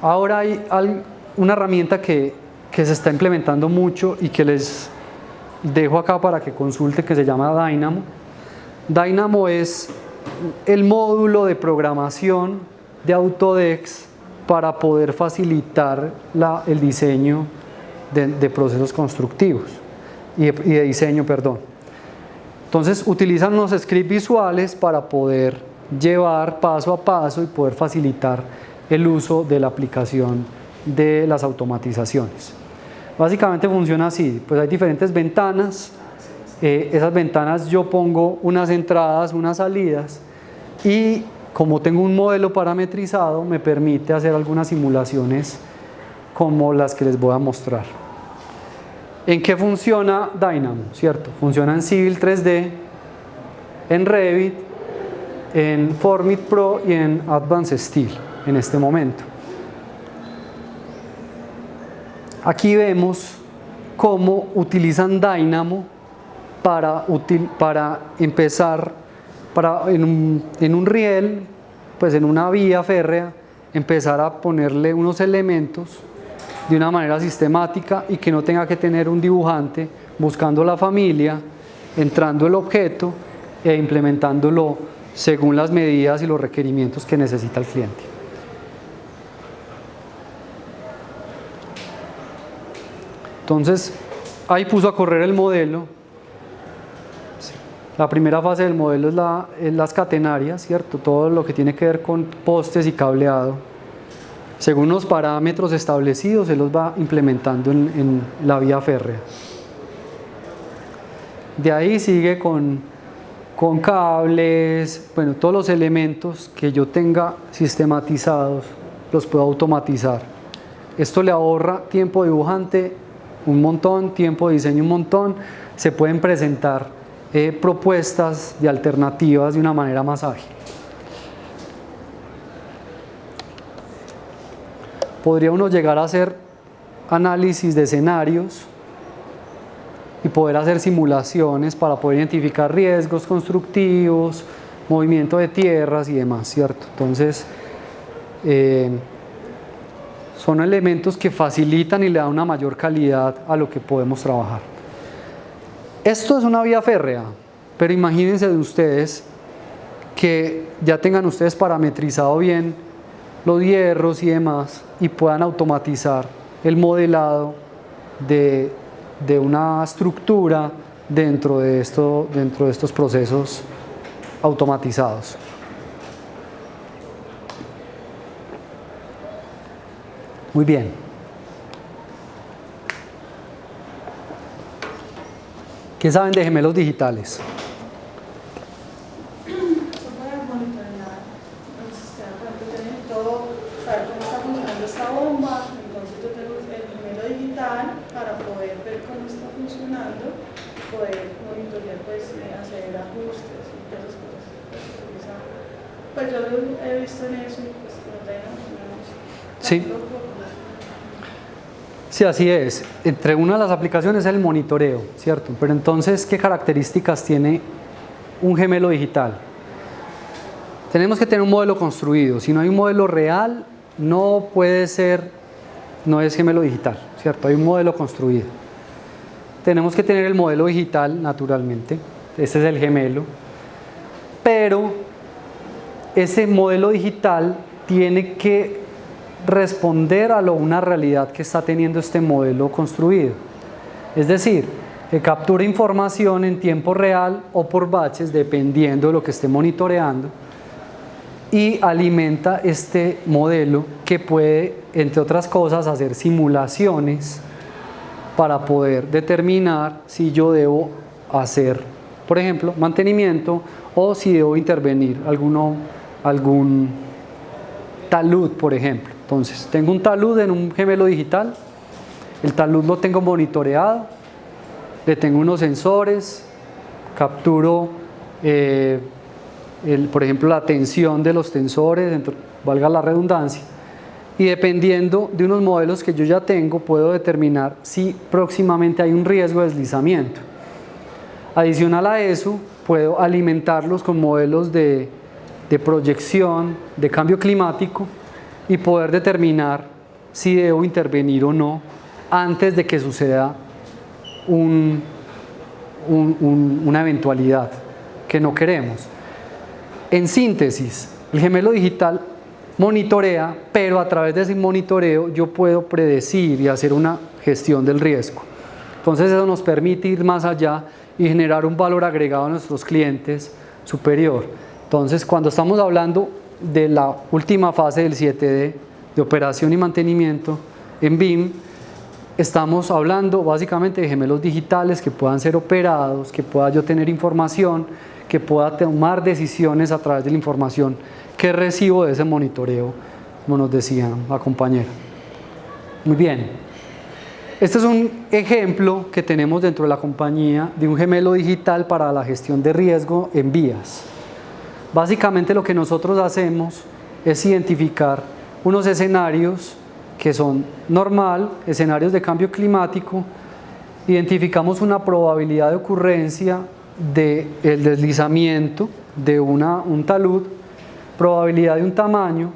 Ahora hay una herramienta que se está implementando mucho y que les dejo acá para que consulten, que se llama Dynamo. Dynamo es el módulo de programación de Autodesk para poder facilitar el diseño de procesos constructivos y de diseño, perdón. Entonces utilizan unos scripts visuales para poder llevar paso a paso y poder facilitar el uso de la aplicación de las automatizaciones. Básicamente funciona así, pues hay diferentes ventanas, esas ventanas yo pongo unas entradas, unas salidas, y como tengo un modelo parametrizado me permite hacer algunas simulaciones como las que les voy a mostrar. ¿En qué funciona Dynamo? ¿Cierto? Funciona en Civil 3D, en Revit, en Formit Pro y en Advanced Steel en este momento. Aquí vemos cómo utilizan Dynamo para empezar en un riel, pues en una vía férrea, empezar a ponerle unos elementos de una manera sistemática y que no tenga que tener un dibujante buscando la familia, entrando el objeto e implementándolo según las medidas y los requerimientos que necesita el cliente. Entonces, ahí puso a correr el modelo. La primera fase del modelo es las catenarias, ¿cierto? Todo lo que tiene que ver con postes y cableado. Según los parámetros establecidos, se los va implementando en la vía férrea. De ahí sigue con cables, bueno, todos los elementos que yo tenga sistematizados, los puedo automatizar. Esto le ahorra tiempo de dibujante un montón, tiempo de diseño un montón. Se pueden presentar propuestas de alternativas de una manera más ágil. Podría uno llegar a hacer análisis de escenarios y poder hacer simulaciones para poder identificar riesgos constructivos, movimiento de tierras y demás, ¿cierto? Entonces, son elementos que facilitan y le dan una mayor calidad a lo que podemos trabajar. Esto es una vía férrea, pero imagínense de ustedes que ya tengan ustedes parametrizado bien los hierros y demás y puedan automatizar el modelado de una estructura dentro de estos procesos automatizados. Muy bien. ¿Qué saben de gemelos digitales? Pues yo lo he visto en eso y pues no tenemos. Sí. Sí, así es. Entre una de las aplicaciones es el monitoreo, ¿cierto? Pero entonces, ¿qué características tiene un gemelo digital? Tenemos que tener un modelo construido. Si no hay un modelo real, no es gemelo digital, ¿cierto? Hay un modelo construido. Tenemos que tener el modelo digital, naturalmente. Este es el gemelo. Pero ese modelo digital tiene que responder a una realidad que está teniendo este modelo construido. Es decir, que captura información en tiempo real o por baches, dependiendo de lo que esté monitoreando, y alimenta este modelo que puede, entre otras cosas, hacer simulaciones para poder determinar si yo debo hacer, por ejemplo, mantenimiento o si debo intervenir algún talud, por ejemplo. Entonces, tengo un talud en un gemelo digital, el talud lo tengo monitoreado, le tengo unos sensores, capturo, por ejemplo, la tensión de los tensores, valga la redundancia, y dependiendo de unos modelos que yo ya tengo, puedo determinar si próximamente hay un riesgo de deslizamiento. Adicional a eso, puedo alimentarlos con modelos de proyección, de cambio climático, y poder determinar si debo intervenir o no antes de que suceda una eventualidad que no queremos. En síntesis, el gemelo digital monitorea, pero a través de ese monitoreo yo puedo predecir y hacer una gestión del riesgo. Entonces eso nos permite ir más allá y generar un valor agregado a nuestros clientes superior. Entonces, cuando estamos hablando de la última fase del 7D, de operación y mantenimiento en BIM, estamos hablando básicamente de gemelos digitales que puedan ser operados, que pueda yo tener información, que pueda tomar decisiones a través de la información que recibo de ese monitoreo, como nos decía la compañera. Muy bien. Este es un ejemplo que tenemos dentro de la compañía de un gemelo digital para la gestión de riesgo en vías. Básicamente lo que nosotros hacemos es identificar unos escenarios que son normal, escenarios de cambio climático, identificamos una probabilidad de ocurrencia del deslizamiento de un talud, probabilidad de un tamaño,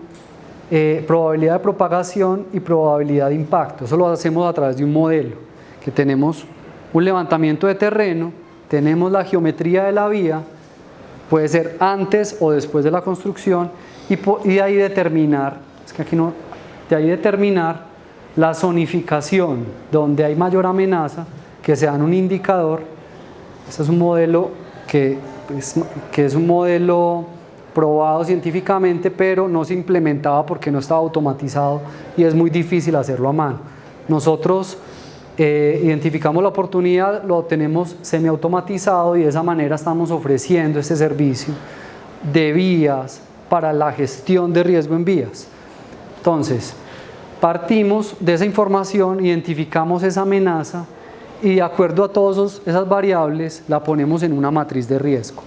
probabilidad de propagación y probabilidad de impacto. Eso lo hacemos a través de un modelo, que tenemos un levantamiento de terreno, tenemos la geometría de la vía, puede ser antes o después de la construcción, y de ahí determinar, la zonificación, donde hay mayor amenaza, que se dan un indicador. Este es un modelo que es un modelo probado científicamente, pero no se implementaba porque no estaba automatizado y es muy difícil hacerlo a mano. Nosotros identificamos la oportunidad, lo tenemos semiautomatizado y de esa manera estamos ofreciendo este servicio de vías para la gestión de riesgo en vías. Entonces, partimos de esa información, identificamos esa amenaza y de acuerdo a todas esas variables la ponemos en una matriz de riesgo.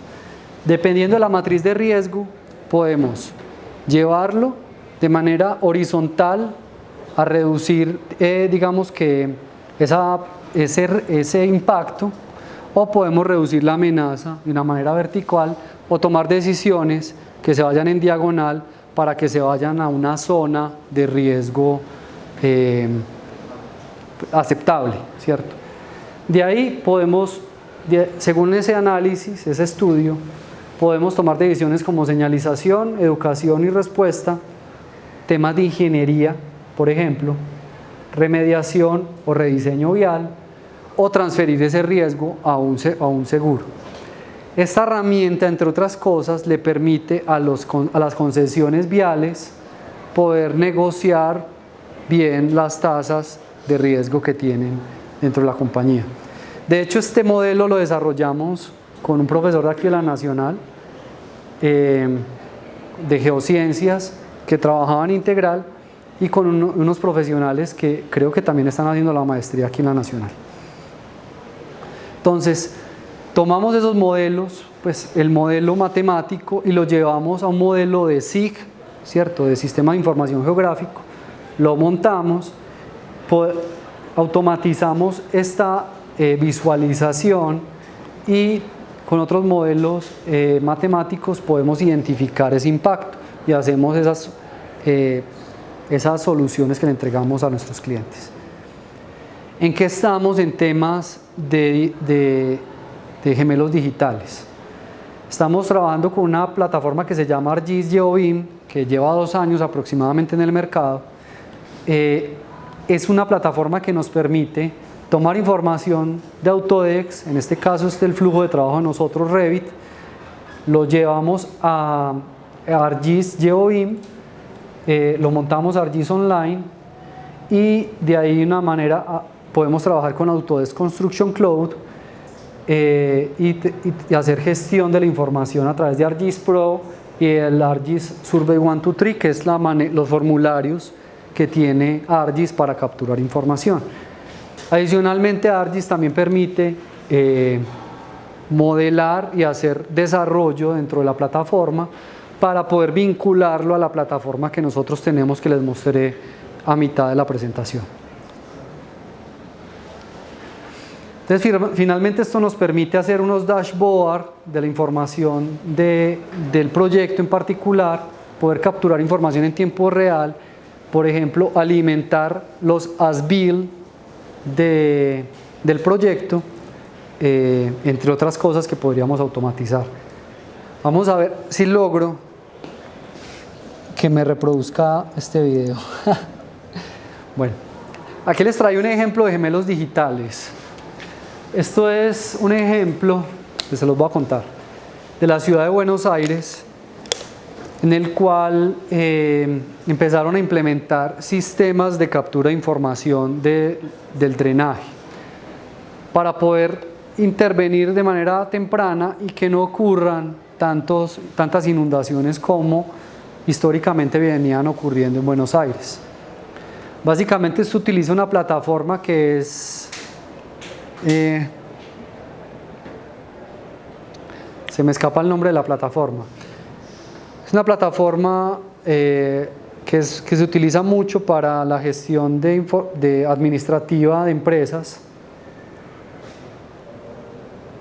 Dependiendo de la matriz de riesgo, podemos llevarlo de manera horizontal a reducir, digamos que ese impacto, o podemos reducir la amenaza de una manera vertical o tomar decisiones que se vayan en diagonal para que se vayan a una zona de riesgo aceptable, ¿cierto? De ahí podemos, según ese análisis, ese estudio, podemos tomar decisiones como señalización, educación y respuesta, temas de ingeniería, por ejemplo, remediación o rediseño vial, o transferir ese riesgo a un seguro. Esta herramienta, entre otras cosas, le permite a las concesiones viales poder negociar bien las tasas de riesgo que tienen dentro de la compañía. De hecho, este modelo lo desarrollamos con un profesor de aquí de la Nacional, de Geociencias, que trabajaba en Integral, y con unos profesionales que creo que también están haciendo la maestría aquí en la Nacional. Entonces, tomamos esos modelos, pues el modelo matemático, y lo llevamos a un modelo de SIG, ¿cierto? De Sistema de Información Geográfico, lo montamos, automatizamos esta visualización y con otros modelos matemáticos podemos identificar ese impacto y hacemos esas soluciones que le entregamos a nuestros clientes. ¿En qué estamos en temas de gemelos digitales? Estamos trabajando con una plataforma que se llama ArcGIS GeoBIM, que lleva 2 años aproximadamente en el mercado, es una plataforma que nos permite tomar información de Autodesk, en este caso es el flujo de trabajo de nosotros Revit, lo llevamos a ArcGIS GeoBIM, lo montamos a ArcGIS Online y de ahí de una manera podemos trabajar con Autodesk Construction Cloud y hacer gestión de la información a través de ArcGIS Pro y el ArcGIS Survey 1, 2, 3, que es los formularios que tiene ArcGIS para capturar información. Adicionalmente, ArcGIS también permite modelar y hacer desarrollo dentro de la plataforma para poder vincularlo a la plataforma que nosotros tenemos, que les mostré a mitad de la presentación. Entonces, finalmente esto nos permite hacer unos dashboards de la información del proyecto en particular, poder capturar información en tiempo real, por ejemplo, alimentar los as-built del proyecto, entre otras cosas que podríamos automatizar. Vamos a ver si logro que me reproduzca este video. Bueno, aquí les traigo un ejemplo de gemelos digitales. Esto es un ejemplo, que se los voy a contar, de la ciudad de Buenos Aires, en el cual empezaron a implementar sistemas de captura de información del drenaje para poder intervenir de manera temprana y que no ocurran tantas inundaciones como históricamente venían ocurriendo en Buenos Aires. Básicamente esto utiliza una plataforma que es se me escapa el nombre de la plataforma. Es una plataforma que se utiliza mucho para la gestión administrativa de empresas.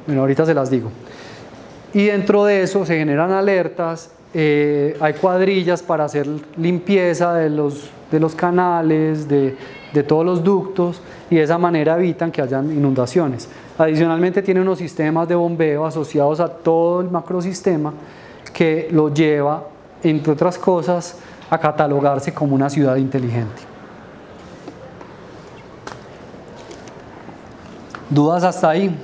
Bueno, ahorita se las digo. Y dentro de eso se generan alertas, hay cuadrillas para hacer limpieza de los canales, de todos los ductos, y de esa manera evitan que hayan inundaciones. Adicionalmente tiene unos sistemas de bombeo asociados a todo el macrosistema que lo lleva, entre otras cosas, a catalogarse como una ciudad inteligente. ¿Dudas hasta ahí?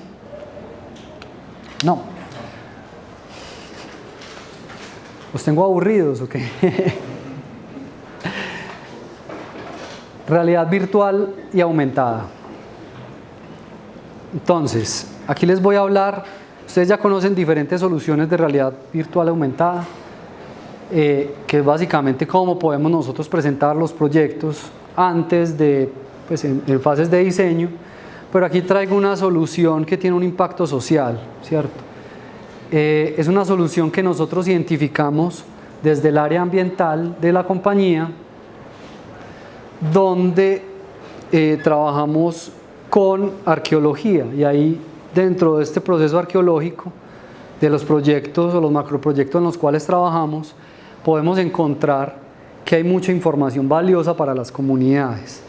No. ¿Los tengo aburridos o qué? Realidad virtual y aumentada. Entonces, aquí les voy a hablar, ustedes ya conocen diferentes soluciones de realidad virtual aumentada, que es básicamente cómo podemos nosotros presentar los proyectos antes de, pues en fases de diseño, pero aquí traigo una solución que tiene un impacto social, ¿cierto? Es una solución que nosotros identificamos desde el área ambiental de la compañía, donde trabajamos con arqueología, y ahí dentro de este proceso arqueológico de los proyectos o los macroproyectos en los cuales trabajamos, podemos encontrar que hay mucha información valiosa para las comunidades,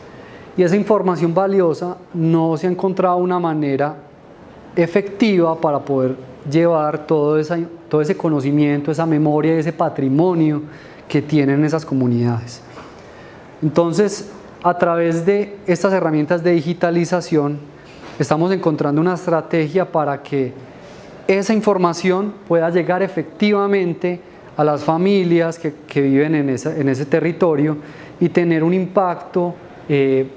y esa información valiosa no se ha encontrado una manera efectiva para poder llevar todo ese conocimiento, esa memoria, ese patrimonio que tienen esas comunidades. Entonces, a través de estas herramientas de digitalización, estamos encontrando una estrategia para que esa información pueda llegar efectivamente a las familias que viven en ese territorio y tener un impacto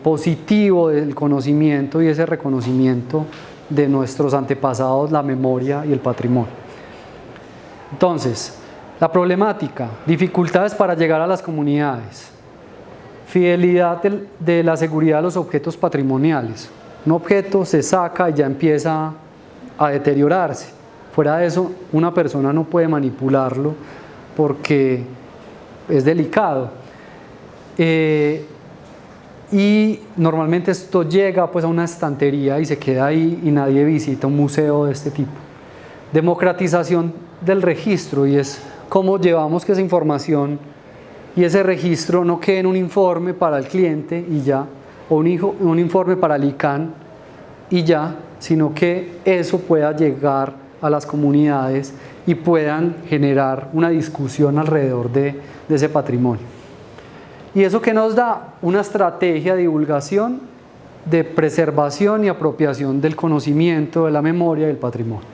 positivo del conocimiento y ese reconocimiento de nuestros antepasados, la memoria y el patrimonio. Entonces, la problemática, dificultades para llegar a las comunidades, fidelidad de la seguridad de los objetos patrimoniales. Un objeto se saca y ya empieza a deteriorarse. Fuera de eso, una persona no puede manipularlo porque es delicado. Y normalmente esto llega pues a una estantería y se queda ahí y nadie visita un museo de este tipo. Democratización del registro, y es cómo llevamos que esa información y ese registro no quede en un informe para el cliente y ya, o un informe para el ICANN y ya, sino que eso pueda llegar a las comunidades y puedan generar una discusión alrededor de ese patrimonio. ¿Y eso qué nos da? Una estrategia de divulgación, de preservación y apropiación del conocimiento, de la memoria y del patrimonio.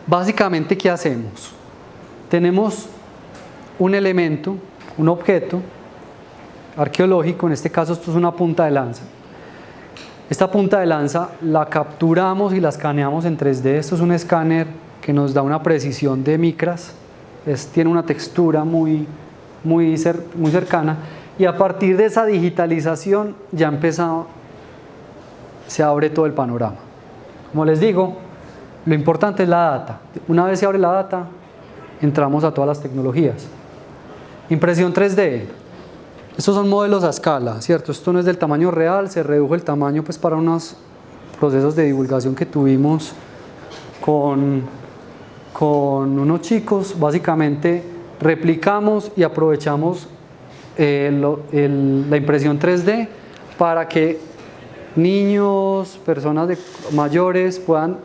Básicamente, ¿qué hacemos? Tenemos un elemento, un objeto arqueológico, en este caso esto es una punta de lanza. Esta punta de lanza la capturamos y la escaneamos en 3D. Esto es un escáner que nos da una precisión de micras, tiene una textura muy cercana, y a partir de esa digitalización ya se abre todo el panorama. Como les digo, lo importante es la data. Una vez se abre la data, entramos a todas las tecnologías. Impresión 3D. Estos son modelos a escala, ¿cierto? Esto no es del tamaño real, se redujo el tamaño pues para unos procesos de divulgación que tuvimos con unos chicos. Básicamente replicamos y aprovechamos la impresión 3D para que niños, personas mayores puedan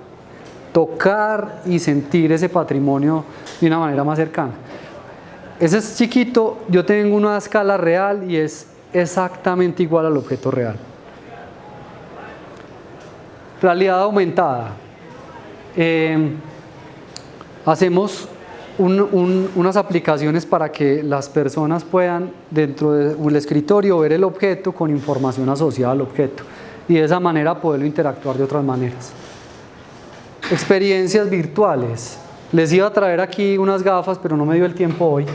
tocar y sentir ese patrimonio de una manera más cercana. Ese es chiquito, yo tengo una escala real y es exactamente igual al objeto real. Realidad aumentada. Hacemos unas aplicaciones para que las personas puedan dentro del escritorio ver el objeto con información asociada al objeto y de esa manera poderlo interactuar de otras maneras. Experiencias virtuales. Les iba a traer aquí unas gafas, pero no me dio el tiempo hoy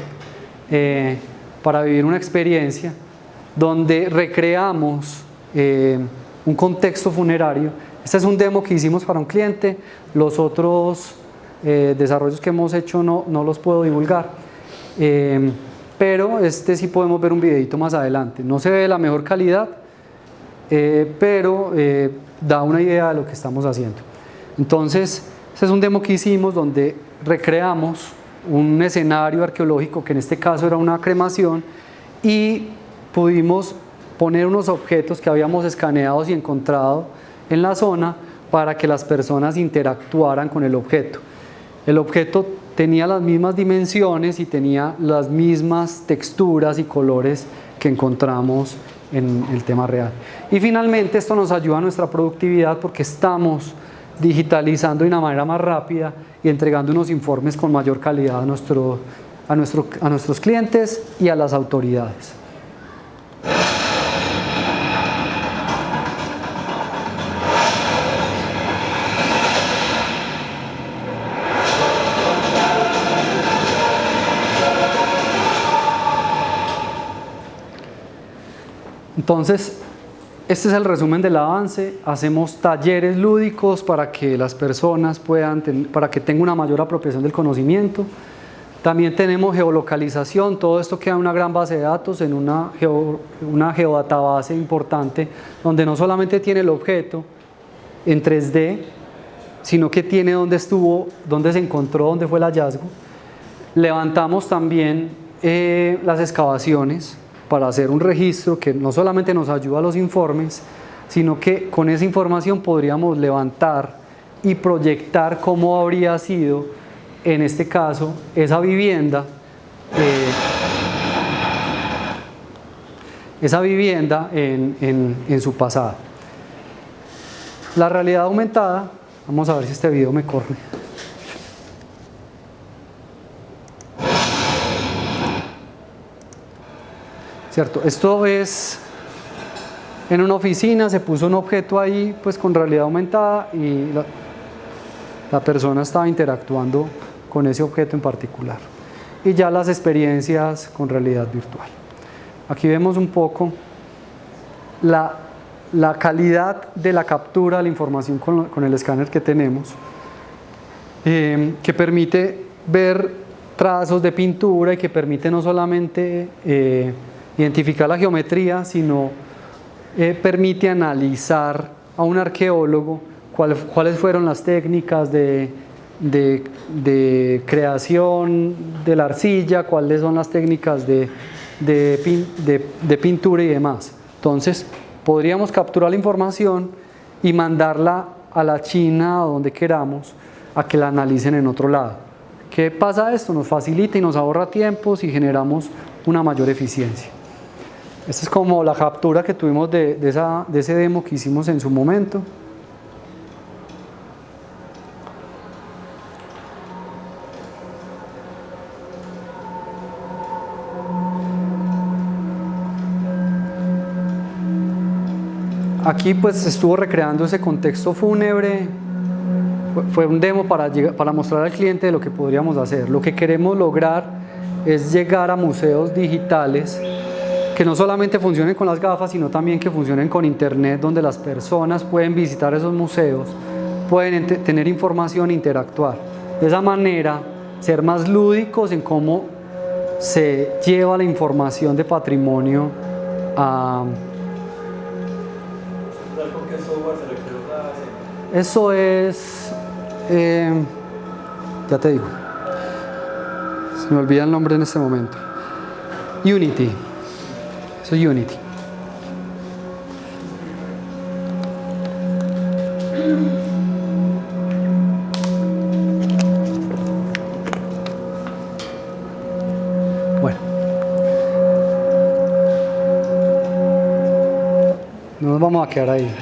para vivir una experiencia donde recreamos un contexto funerario. Este es un demo que hicimos para un cliente. Los otros desarrollos que hemos hecho no los puedo divulgar, pero este sí podemos ver un videito más adelante. No se ve de la mejor calidad, pero da una idea de lo que estamos haciendo. Entonces, este es un demo que hicimos donde recreamos un escenario arqueológico, que en este caso era una cremación, y pudimos poner unos objetos que habíamos escaneado y encontrado en la zona para que las personas interactuaran con el objeto. El objeto tenía las mismas dimensiones y tenía las mismas texturas y colores que encontramos en el tema real. Y finalmente esto nos ayuda a nuestra productividad porque estamos digitalizando de una manera más rápida y entregando unos informes con mayor calidad a nuestros clientes y a las autoridades. Entonces, este es el resumen del avance. Hacemos talleres lúdicos para que las personas para que tengan una mayor apropiación del conocimiento. También tenemos geolocalización. Todo esto queda en una gran base de datos, en una geodatabase importante, donde no solamente tiene el objeto en 3D, sino que tiene dónde estuvo, dónde se encontró, dónde fue el hallazgo. Levantamos también las excavaciones para hacer un registro que no solamente nos ayuda a los informes, sino que con esa información podríamos levantar y proyectar cómo habría sido, en este caso, esa vivienda en su pasado. La realidad aumentada, vamos a ver si este video me corre. ¿Cierto? Esto es en una oficina, se puso un objeto ahí pues con realidad aumentada y la persona estaba interactuando con ese objeto en particular. Y ya las experiencias con realidad virtual. Aquí vemos un poco la calidad de la captura de la información con el escáner que tenemos, que permite ver trazos de pintura y que permite no solamente identificar la geometría, sino permite analizar a un arqueólogo cuáles fueron las técnicas de creación de la arcilla, cuáles son las técnicas de pintura y demás. Entonces, podríamos capturar la información y mandarla a la China o donde queramos a que la analicen en otro lado. ¿Qué pasa esto? Nos facilita y nos ahorra tiempos y generamos una mayor eficiencia. Esta es como la captura que tuvimos de ese demo que hicimos en su momento. Aquí pues estuvo recreando ese contexto fúnebre. Fue un demo para mostrar al cliente lo que podríamos hacer. Lo que queremos lograr es llegar a museos digitales que no solamente funcionen con las gafas, sino también que funcionen con internet, donde las personas pueden visitar esos museos, pueden tener información e interactuar. De esa manera, ser más lúdicos en cómo se lleva la información de patrimonio a... ¿Con qué software se recrea? Eso es, ya te digo, se me olvida el nombre en este momento. Unity, eso es Unity. Bueno, no nos vamos a quedar ahí.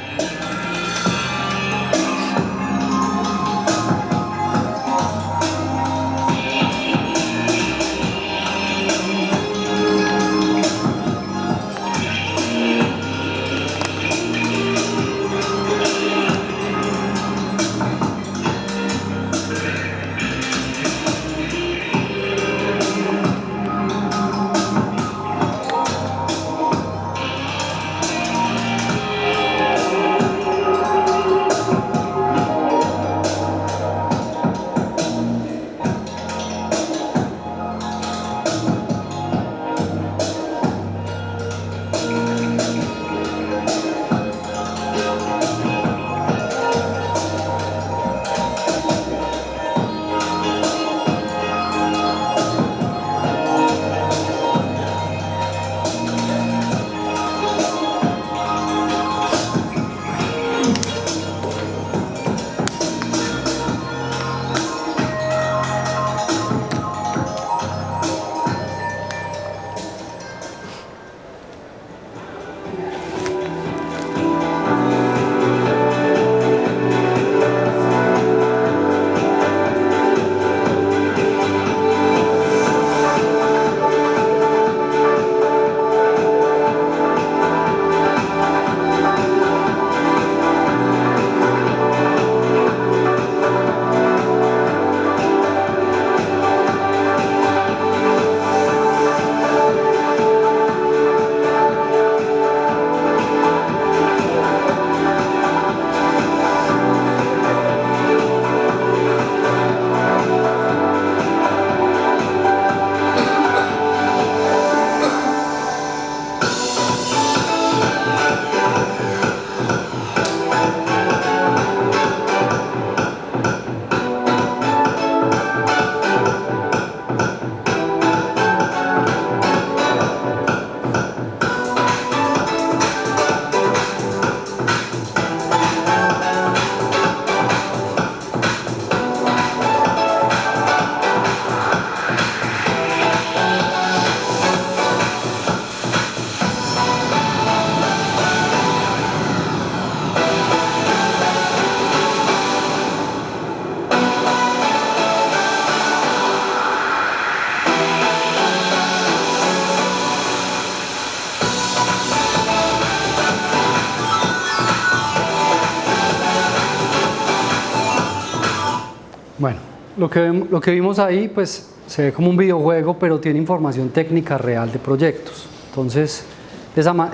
Bueno, lo que vimos ahí pues se ve como un videojuego, pero tiene información técnica real de proyectos. Entonces,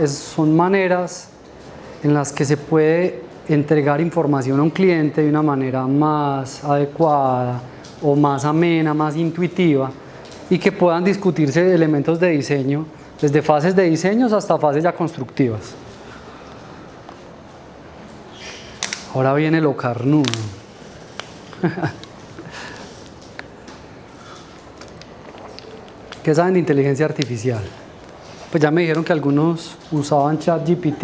son maneras en las que se puede entregar información a un cliente de una manera más adecuada o más amena, más intuitiva, y que puedan discutirse elementos de diseño, desde fases de diseños hasta fases ya constructivas. Ahora viene lo carnudo. ¿Qué saben de inteligencia artificial? Pues ya me dijeron que algunos usaban ChatGPT,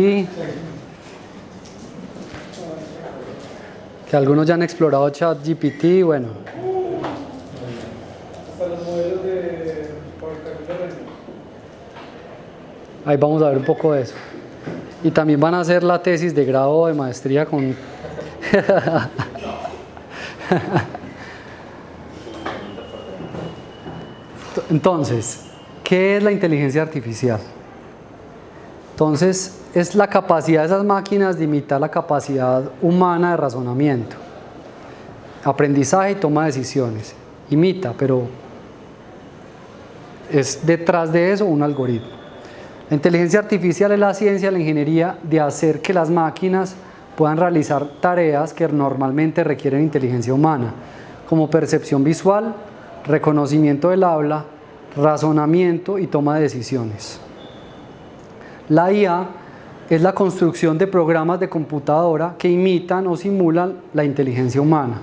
que algunos ya han explorado ChatGPT, bueno. Hasta los modelos de vocabulario. Ahí vamos a ver un poco de eso. Y también van a hacer la tesis de grado de maestría con... Entonces, ¿qué es la inteligencia artificial? Entonces, es la capacidad de esas máquinas de imitar la capacidad humana de razonamiento, aprendizaje y toma de decisiones. Imita, pero es detrás de eso un algoritmo. La inteligencia artificial es la ciencia, la ingeniería de hacer que las máquinas puedan realizar tareas que normalmente requieren inteligencia humana, como percepción visual, reconocimiento del habla, razonamiento y toma de decisiones. La IA es la construcción de programas de computadora que imitan o simulan la inteligencia humana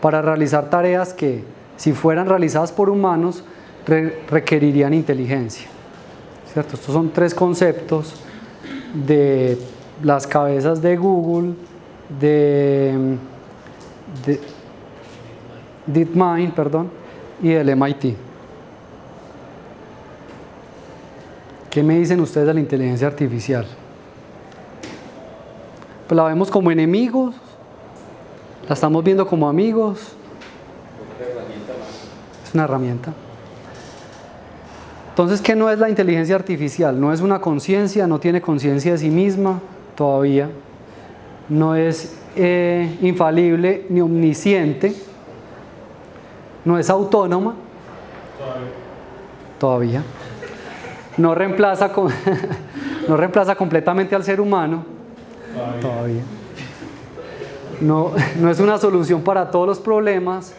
para realizar tareas que, si fueran realizadas por humanos, requerirían inteligencia. ¿Cierto? Estos son tres conceptos de las cabezas de Google, de DeepMind, y del MIT. ¿Qué me dicen ustedes de la inteligencia artificial? Pues la vemos como enemigos, la estamos viendo como amigos. Es una herramienta. Entonces, ¿qué no es la inteligencia artificial? No es una conciencia, no tiene conciencia de sí misma todavía, no es infalible ni omnisciente, no es autónoma todavía. No reemplaza completamente al ser humano todavía. No es una solución para todos los problemas.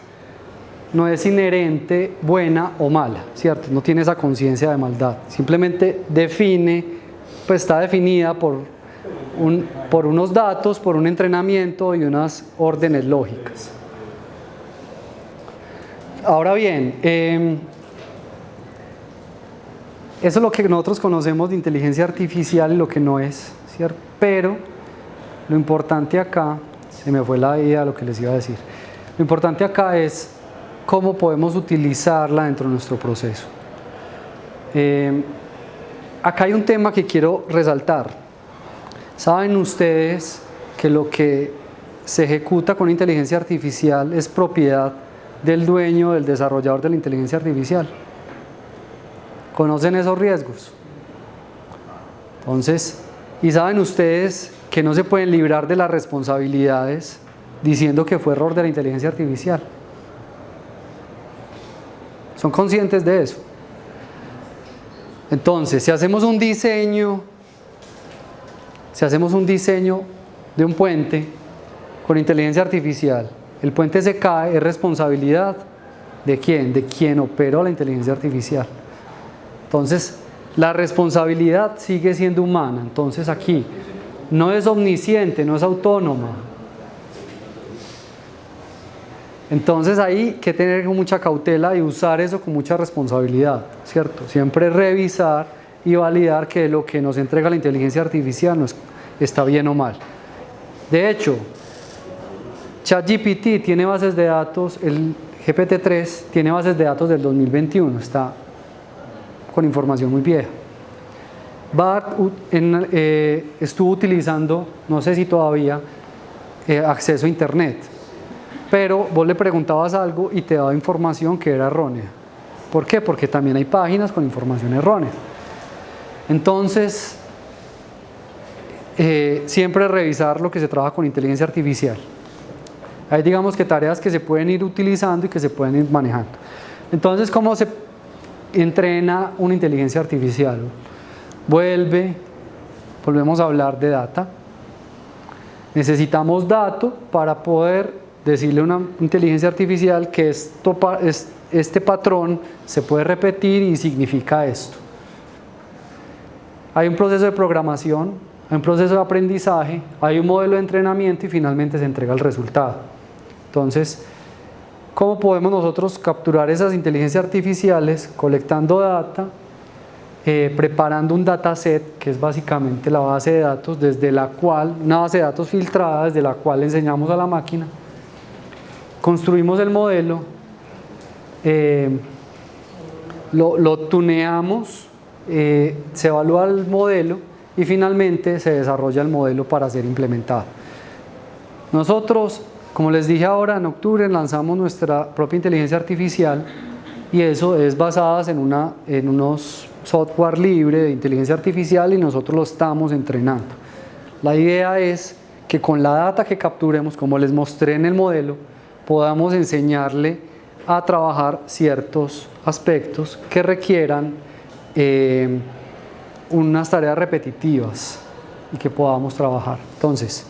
No es inherente buena o mala, ¿cierto? No tiene esa conciencia de maldad. Simplemente está definida por unos datos, por un entrenamiento y unas órdenes lógicas. Ahora bien, eso es lo que nosotros conocemos de inteligencia artificial y lo que no es, ¿cierto? Pero lo importante acá, se me fue la idea de lo que les iba a decir. Lo importante acá es cómo podemos utilizarla dentro de nuestro proceso. Acá hay un tema que quiero resaltar. ¿Saben ustedes que lo que se ejecuta con inteligencia artificial es propiedad del dueño, del desarrollador de la inteligencia artificial? ¿Conocen esos riesgos? Entonces, ¿y saben ustedes que no se pueden librar de las responsabilidades diciendo que fue error de la inteligencia artificial? ¿Son conscientes de eso? Entonces, si hacemos un diseño de un puente con inteligencia artificial, el puente se cae, es responsabilidad ¿de quién? De quien operó la inteligencia artificial. Entonces, la responsabilidad sigue siendo humana. Entonces, aquí no es omnisciente, no es autónoma. Entonces ahí hay que tener mucha cautela y usar eso con mucha responsabilidad, ¿cierto? Siempre revisar y validar que lo que nos entrega la inteligencia artificial está bien o mal. De hecho, ChatGPT tiene bases de datos, el GPT-3 tiene bases de datos del 2021, está con información muy vieja. BART estuvo utilizando, no sé si todavía, acceso a internet. Pero vos le preguntabas algo y te daba información que era errónea. ¿Por qué? Porque también hay páginas con información errónea. Entonces, siempre revisar lo que se trabaja con inteligencia artificial. Hay, digamos, que tareas que se pueden ir utilizando y que se pueden ir manejando. Entonces, ¿cómo se entrena una inteligencia artificial? Volvemos a hablar de data. Necesitamos datos para poder decirle a una inteligencia artificial que este patrón se puede repetir y significa esto. Hay un proceso de programación, hay un proceso de aprendizaje, hay un modelo de entrenamiento y finalmente se entrega el resultado. Entonces, ¿cómo podemos nosotros capturar esas inteligencias artificiales? Colectando data, preparando un dataset, que es básicamente la base de datos, una base de datos filtrada, desde la cual le enseñamos a la máquina. Construimos el modelo, lo tuneamos se evalúa el modelo y finalmente se desarrolla el modelo para ser implementado. Nosotros, como les dije ahora, en octubre lanzamos nuestra propia inteligencia artificial y eso es basada en unos software libre de inteligencia artificial y nosotros lo estamos entrenando. La idea es que con la data que capturemos, como les mostré en el modelo, podamos enseñarle a trabajar ciertos aspectos que requieran unas tareas repetitivas y que podamos trabajar. Entonces,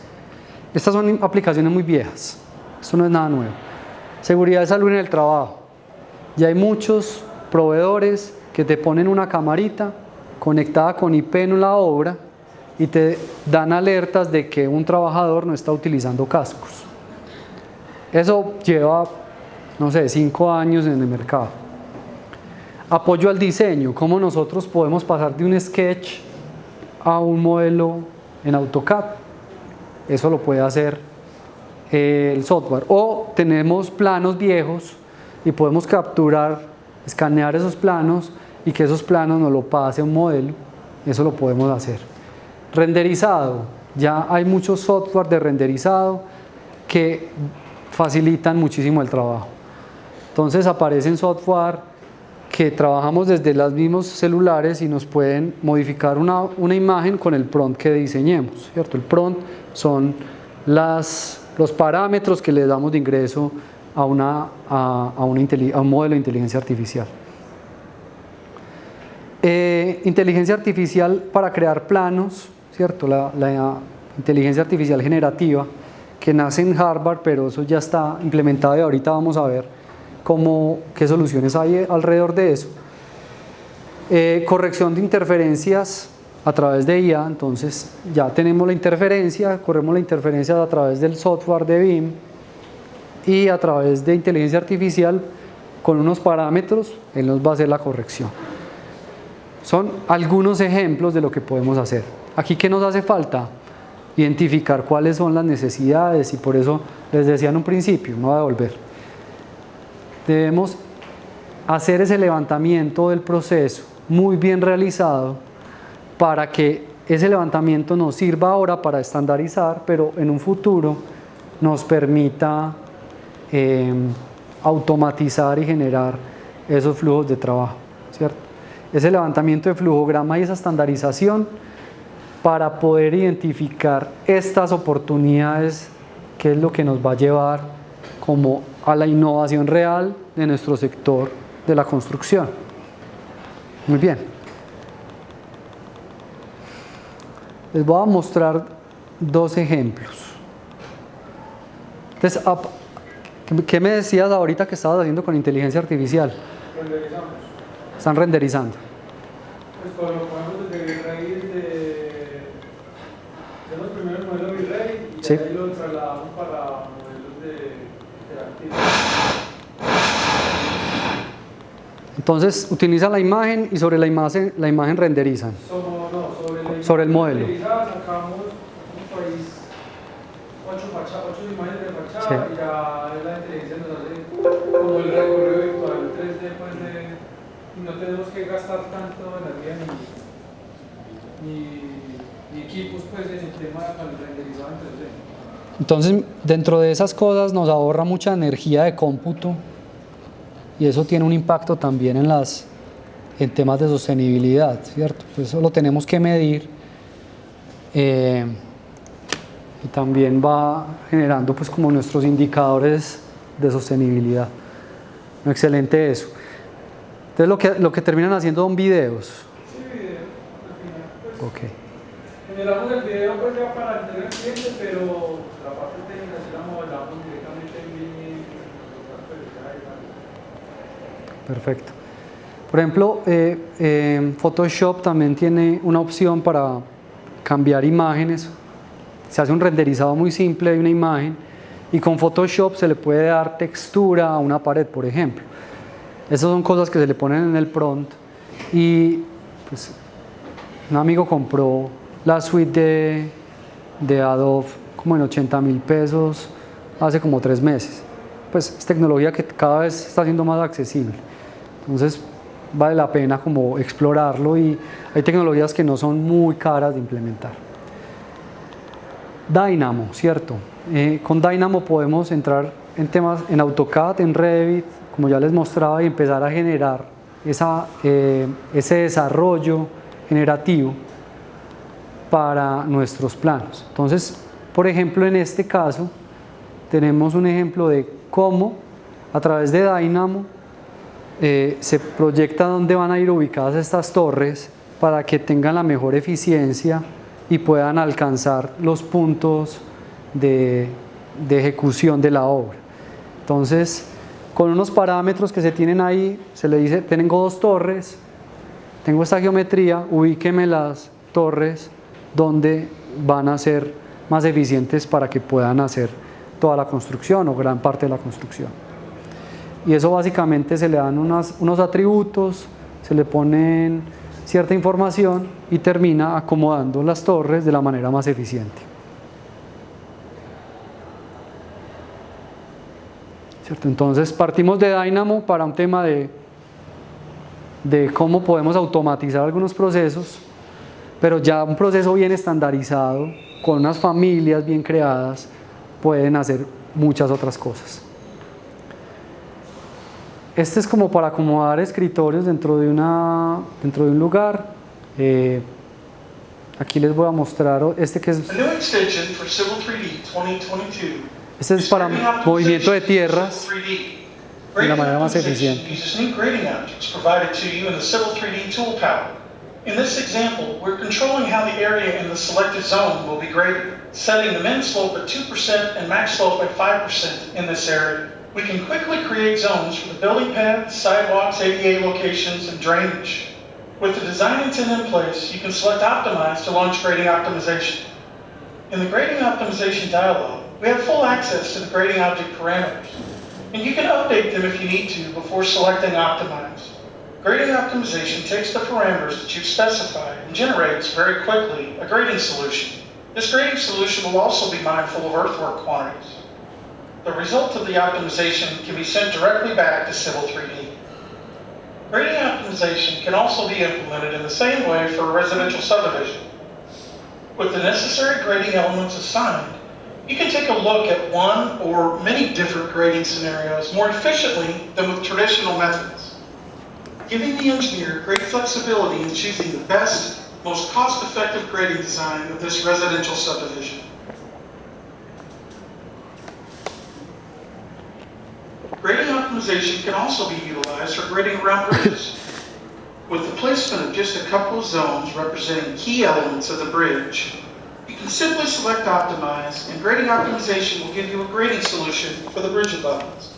estas son aplicaciones muy viejas, esto no es nada nuevo. Seguridad de salud en el trabajo. Ya hay muchos proveedores que te ponen una camarita conectada con IP en la obra y te dan alertas de que un trabajador no está utilizando cascos. Eso lleva, no sé, 5 años en el mercado. Apoyo al diseño, cómo nosotros podemos pasar de un sketch a un modelo en AutoCAD. Eso lo puede hacer el software. O tenemos planos viejos y podemos capturar, escanear esos planos y que esos planos nos lo pase a un modelo. Eso lo podemos hacer. Renderizado. Ya hay muchos software de renderizado que facilitan muchísimo el trabajo. Entonces aparecen software que trabajamos desde los mismos celulares y nos pueden modificar una imagen con el prompt que diseñemos, ¿cierto? El prompt son los parámetros que le damos de ingreso a un modelo de inteligencia artificial. Inteligencia artificial para crear planos, ¿cierto? La inteligencia artificial generativa que nace en Harvard, pero eso ya está implementado y ahorita vamos a ver qué soluciones hay alrededor de eso. Corrección de interferencias a través de IA, entonces ya tenemos la interferencia, corremos la interferencia a través del software de BIM y a través de inteligencia artificial con unos parámetros, él nos va a hacer la corrección. Son algunos ejemplos de lo que podemos hacer. Aquí, ¿qué nos hace falta? Identificar cuáles son las necesidades y por eso les decía en un principio, no voy a devolver. Debemos hacer ese levantamiento del proceso muy bien realizado para que ese levantamiento nos sirva ahora para estandarizar, pero en un futuro nos permita automatizar y generar esos flujos de trabajo, ¿cierto? Ese levantamiento de flujograma y esa estandarización para poder identificar estas oportunidades, que es lo que nos va a llevar como a la innovación real de nuestro sector de la construcción. Muy bien. Les voy a mostrar 2 ejemplos. Entonces, ¿qué me decías ahorita que estabas haciendo con inteligencia artificial? Renderizamos. Están renderizando. Pues cuando lo ponemos desde Virrey, hacemos primero el modelo Virrey y Sí. ahí lo trasladamos para modelos interactivos. Entonces utilizan la imagen y sobre la imagen renderizan. Sobre el modelo. Renderizada, sacamos un país, 8 imágenes de fachada Sí. y ya la inteligencia nos hace como el recorrido virtual 3D, pues y no tenemos que gastar tanto energía ni equipos pues en el tema del renderizado en 3D. Entonces, dentro de esas cosas nos ahorra mucha energía de cómputo y eso tiene un impacto también en temas de sostenibilidad, ¿cierto? Pues eso lo tenemos que medir y también va generando pues como nuestros indicadores de sostenibilidad. Excelente eso. Entonces lo que terminan haciendo son videos. Sí, video, al final pues. Ok. Generamos el video pues ya para entregar al cliente, pero la parte técnica sí la modelamos directamente en BIM. Perfecto. Por ejemplo, Photoshop también tiene una opción para cambiar imágenes. Se hace un renderizado muy simple de una imagen y con Photoshop se le puede dar textura a una pared, por ejemplo. Esas son cosas que se le ponen en el prompt y pues, un amigo compró la suite de Adobe como en 80.000 pesos hace como 3 meses. Pues es tecnología que cada vez está siendo más accesible. Entonces vale la pena como explorarlo y hay tecnologías que no son muy caras de implementar. Dynamo, ¿cierto? Con Dynamo podemos entrar en temas en AutoCAD, en Revit, como ya les mostraba, y empezar a generar ese desarrollo generativo para nuestros planos. Entonces, por ejemplo, en este caso tenemos un ejemplo de cómo a través de Dynamo se proyecta dónde van a ir ubicadas estas torres para que tengan la mejor eficiencia y puedan alcanzar los puntos de ejecución de la obra. Entonces, con unos parámetros que se tienen ahí, se le dice, tengo 2 torres, tengo esta geometría, ubíqueme las torres donde van a ser más eficientes para que puedan hacer toda la construcción o gran parte de la construcción. Y eso básicamente se le dan unos atributos, se le ponen cierta información y termina acomodando las torres de la manera más eficiente. ¿Cierto? Entonces partimos de Dynamo para un tema de cómo podemos automatizar algunos procesos, pero ya un proceso bien estandarizado, con unas familias bien creadas, pueden hacer muchas otras cosas. Este es como para acomodar escritorios dentro de un lugar. Aquí les voy a mostrar este que es... Este es para movimiento de tierras de la manera más eficiente. In this example, we're controlling how the area in the selected zone will be graded, setting the min slope at 2% and max slope at 5% in this area. We can quickly create zones for the building pads, sidewalks, ADA locations, and drainage. With the design intent in place, you can select Optimize to launch grading optimization. In the grading optimization dialog, we have full access to the grading object parameters, and you can update them if you need to before selecting Optimize. Grading optimization takes the parameters that you've specified and generates very quickly a grading solution. This grading solution will also be mindful of earthwork quantities. The result of the optimization can be sent directly back to Civil 3D. Grading optimization can also be implemented in the same way for a residential subdivision. With the necessary grading elements assigned, you can take a look at one or many different grading scenarios more efficiently than with traditional methods, giving the engineer great flexibility in choosing the best, most cost-effective grading design of this residential subdivision. Grading optimization can also be utilized for grading around bridges. With the placement of just a couple of zones representing key elements of the bridge, you can simply select Optimize, and grading optimization will give you a grading solution for the bridge abutments.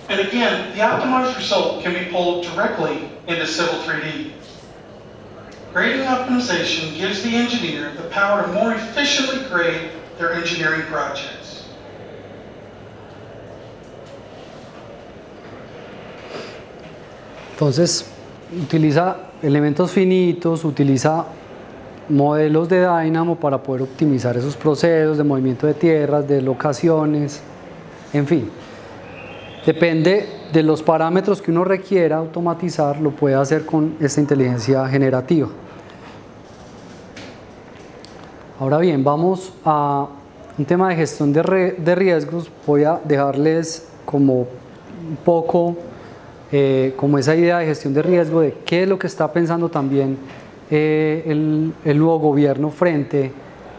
And again, the optimized result can be pulled directly into Civil 3D. Grading optimization gives the engineer the power to more efficiently grade their engineering projects. Entonces, utiliza elementos finitos, utiliza modelos de Dynamo para poder optimizar esos procesos de movimiento de tierras, de locaciones, en fin. Depende de los parámetros que uno requiera automatizar, lo puede hacer con esta inteligencia generativa. Ahora bien, vamos a un tema de gestión de riesgos. Voy a dejarles como un poco como esa idea de gestión de riesgo, de qué es lo que está pensando también el nuevo gobierno frente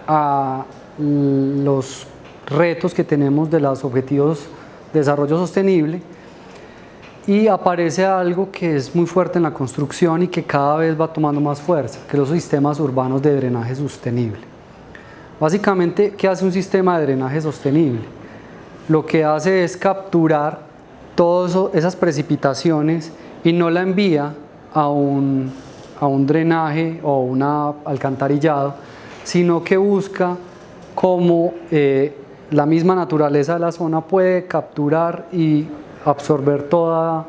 a los retos que tenemos de los objetivos de desarrollo sostenible. Y aparece algo que es muy fuerte en la construcción y que cada vez va tomando más fuerza, que son los sistemas urbanos de drenaje sostenible. Básicamente, ¿qué hace un sistema de drenaje sostenible? Lo que hace es capturar todas esas precipitaciones y no la envía a un drenaje o un alcantarillado, sino que busca cómo la misma naturaleza de la zona puede capturar y absorber toda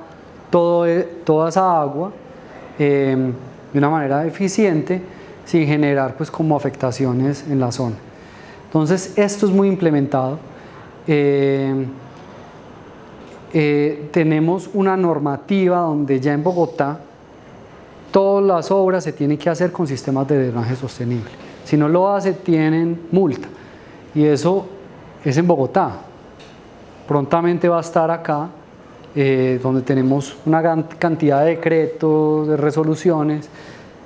esa agua de una manera eficiente sin generar pues como afectaciones en la zona. Entonces esto es muy implementado. tenemos una normativa donde ya en Bogotá todas las obras se tienen que hacer con sistemas de drenaje sostenible. Si no lo hace, tienen multa. Y eso es en Bogotá. Prontamente va a estar acá, donde tenemos una gran cantidad de decretos, de resoluciones,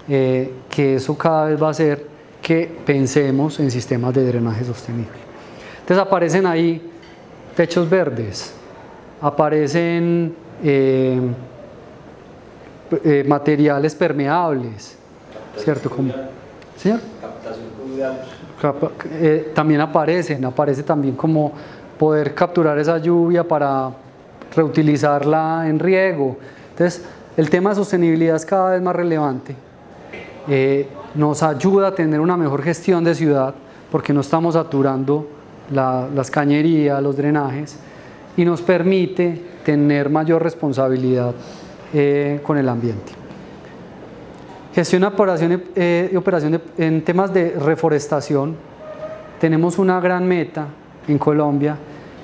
que eso cada vez va a hacer que pensemos en sistemas de drenaje sostenible. Entonces aparecen ahí techos verdes, aparecen materiales permeables, ¿cierto? Como, ¿señor? Captación fluvial. También aparece también como poder capturar esa lluvia para reutilizarla en riego. Entonces, el tema de sostenibilidad es cada vez más relevante. Nos ayuda a tener una mejor gestión de ciudad porque no estamos saturando las cañerías, los drenajes, y nos permite tener mayor responsabilidad con el ambiente. Gestión y operación en temas de reforestación. Tenemos una gran meta en Colombia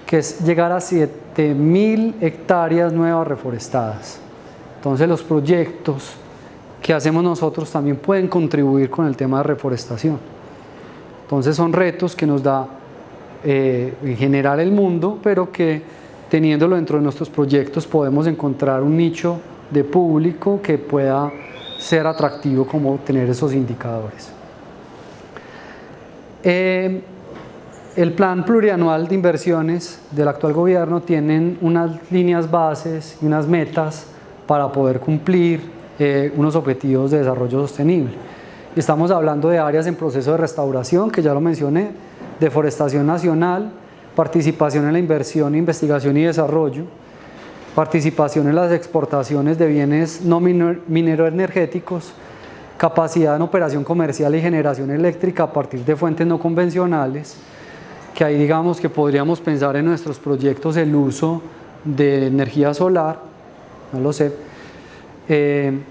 que es llegar a 7.000 hectáreas nuevas reforestadas. Entonces los proyectos que hacemos nosotros también pueden contribuir con el tema de reforestación. Entonces son retos que nos da en general el mundo, pero que teniéndolo dentro de nuestros proyectos podemos encontrar un nicho de público que pueda ser atractivo como tener esos indicadores. El plan plurianual de inversiones del actual gobierno tienen unas líneas bases y unas metas para poder cumplir unos objetivos de desarrollo sostenible. Estamos hablando de áreas en proceso de restauración, que ya lo mencioné, deforestación nacional, participación en la inversión, investigación y desarrollo, participación en las exportaciones de bienes no mineroenergéticos, capacidad en operación comercial y generación eléctrica a partir de fuentes no convencionales, que ahí digamos que podríamos pensar en nuestros proyectos el uso de energía solar, no lo sé,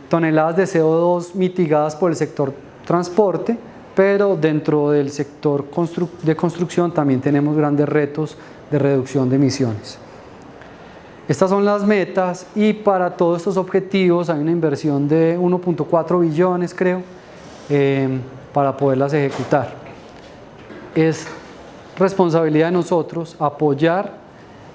toneladas de CO2 mitigadas por el sector transporte, pero dentro del sector de construcción también tenemos grandes retos de reducción de emisiones. Estas son las metas y para todos estos objetivos hay una inversión de 1.4 billones, creo, para poderlas ejecutar. Es responsabilidad de nosotros apoyar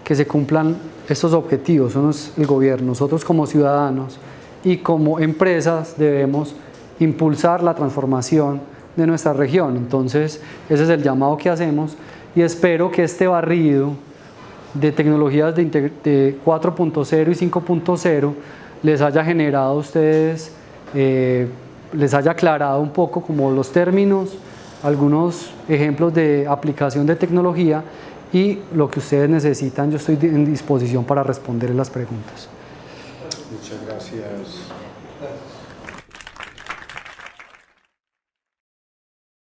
que se cumplan estos objetivos, eso no es el gobierno, nosotros como ciudadanos y como empresas debemos impulsar la transformación de nuestra región. Entonces ese es el llamado que hacemos y espero que este barrido de tecnologías de 4.0 y 5.0 les haya generado a ustedes, les haya aclarado un poco como los términos, algunos ejemplos de aplicación de tecnología y lo que ustedes necesitan. Yo estoy en disposición para responder las preguntas. Muchas gracias.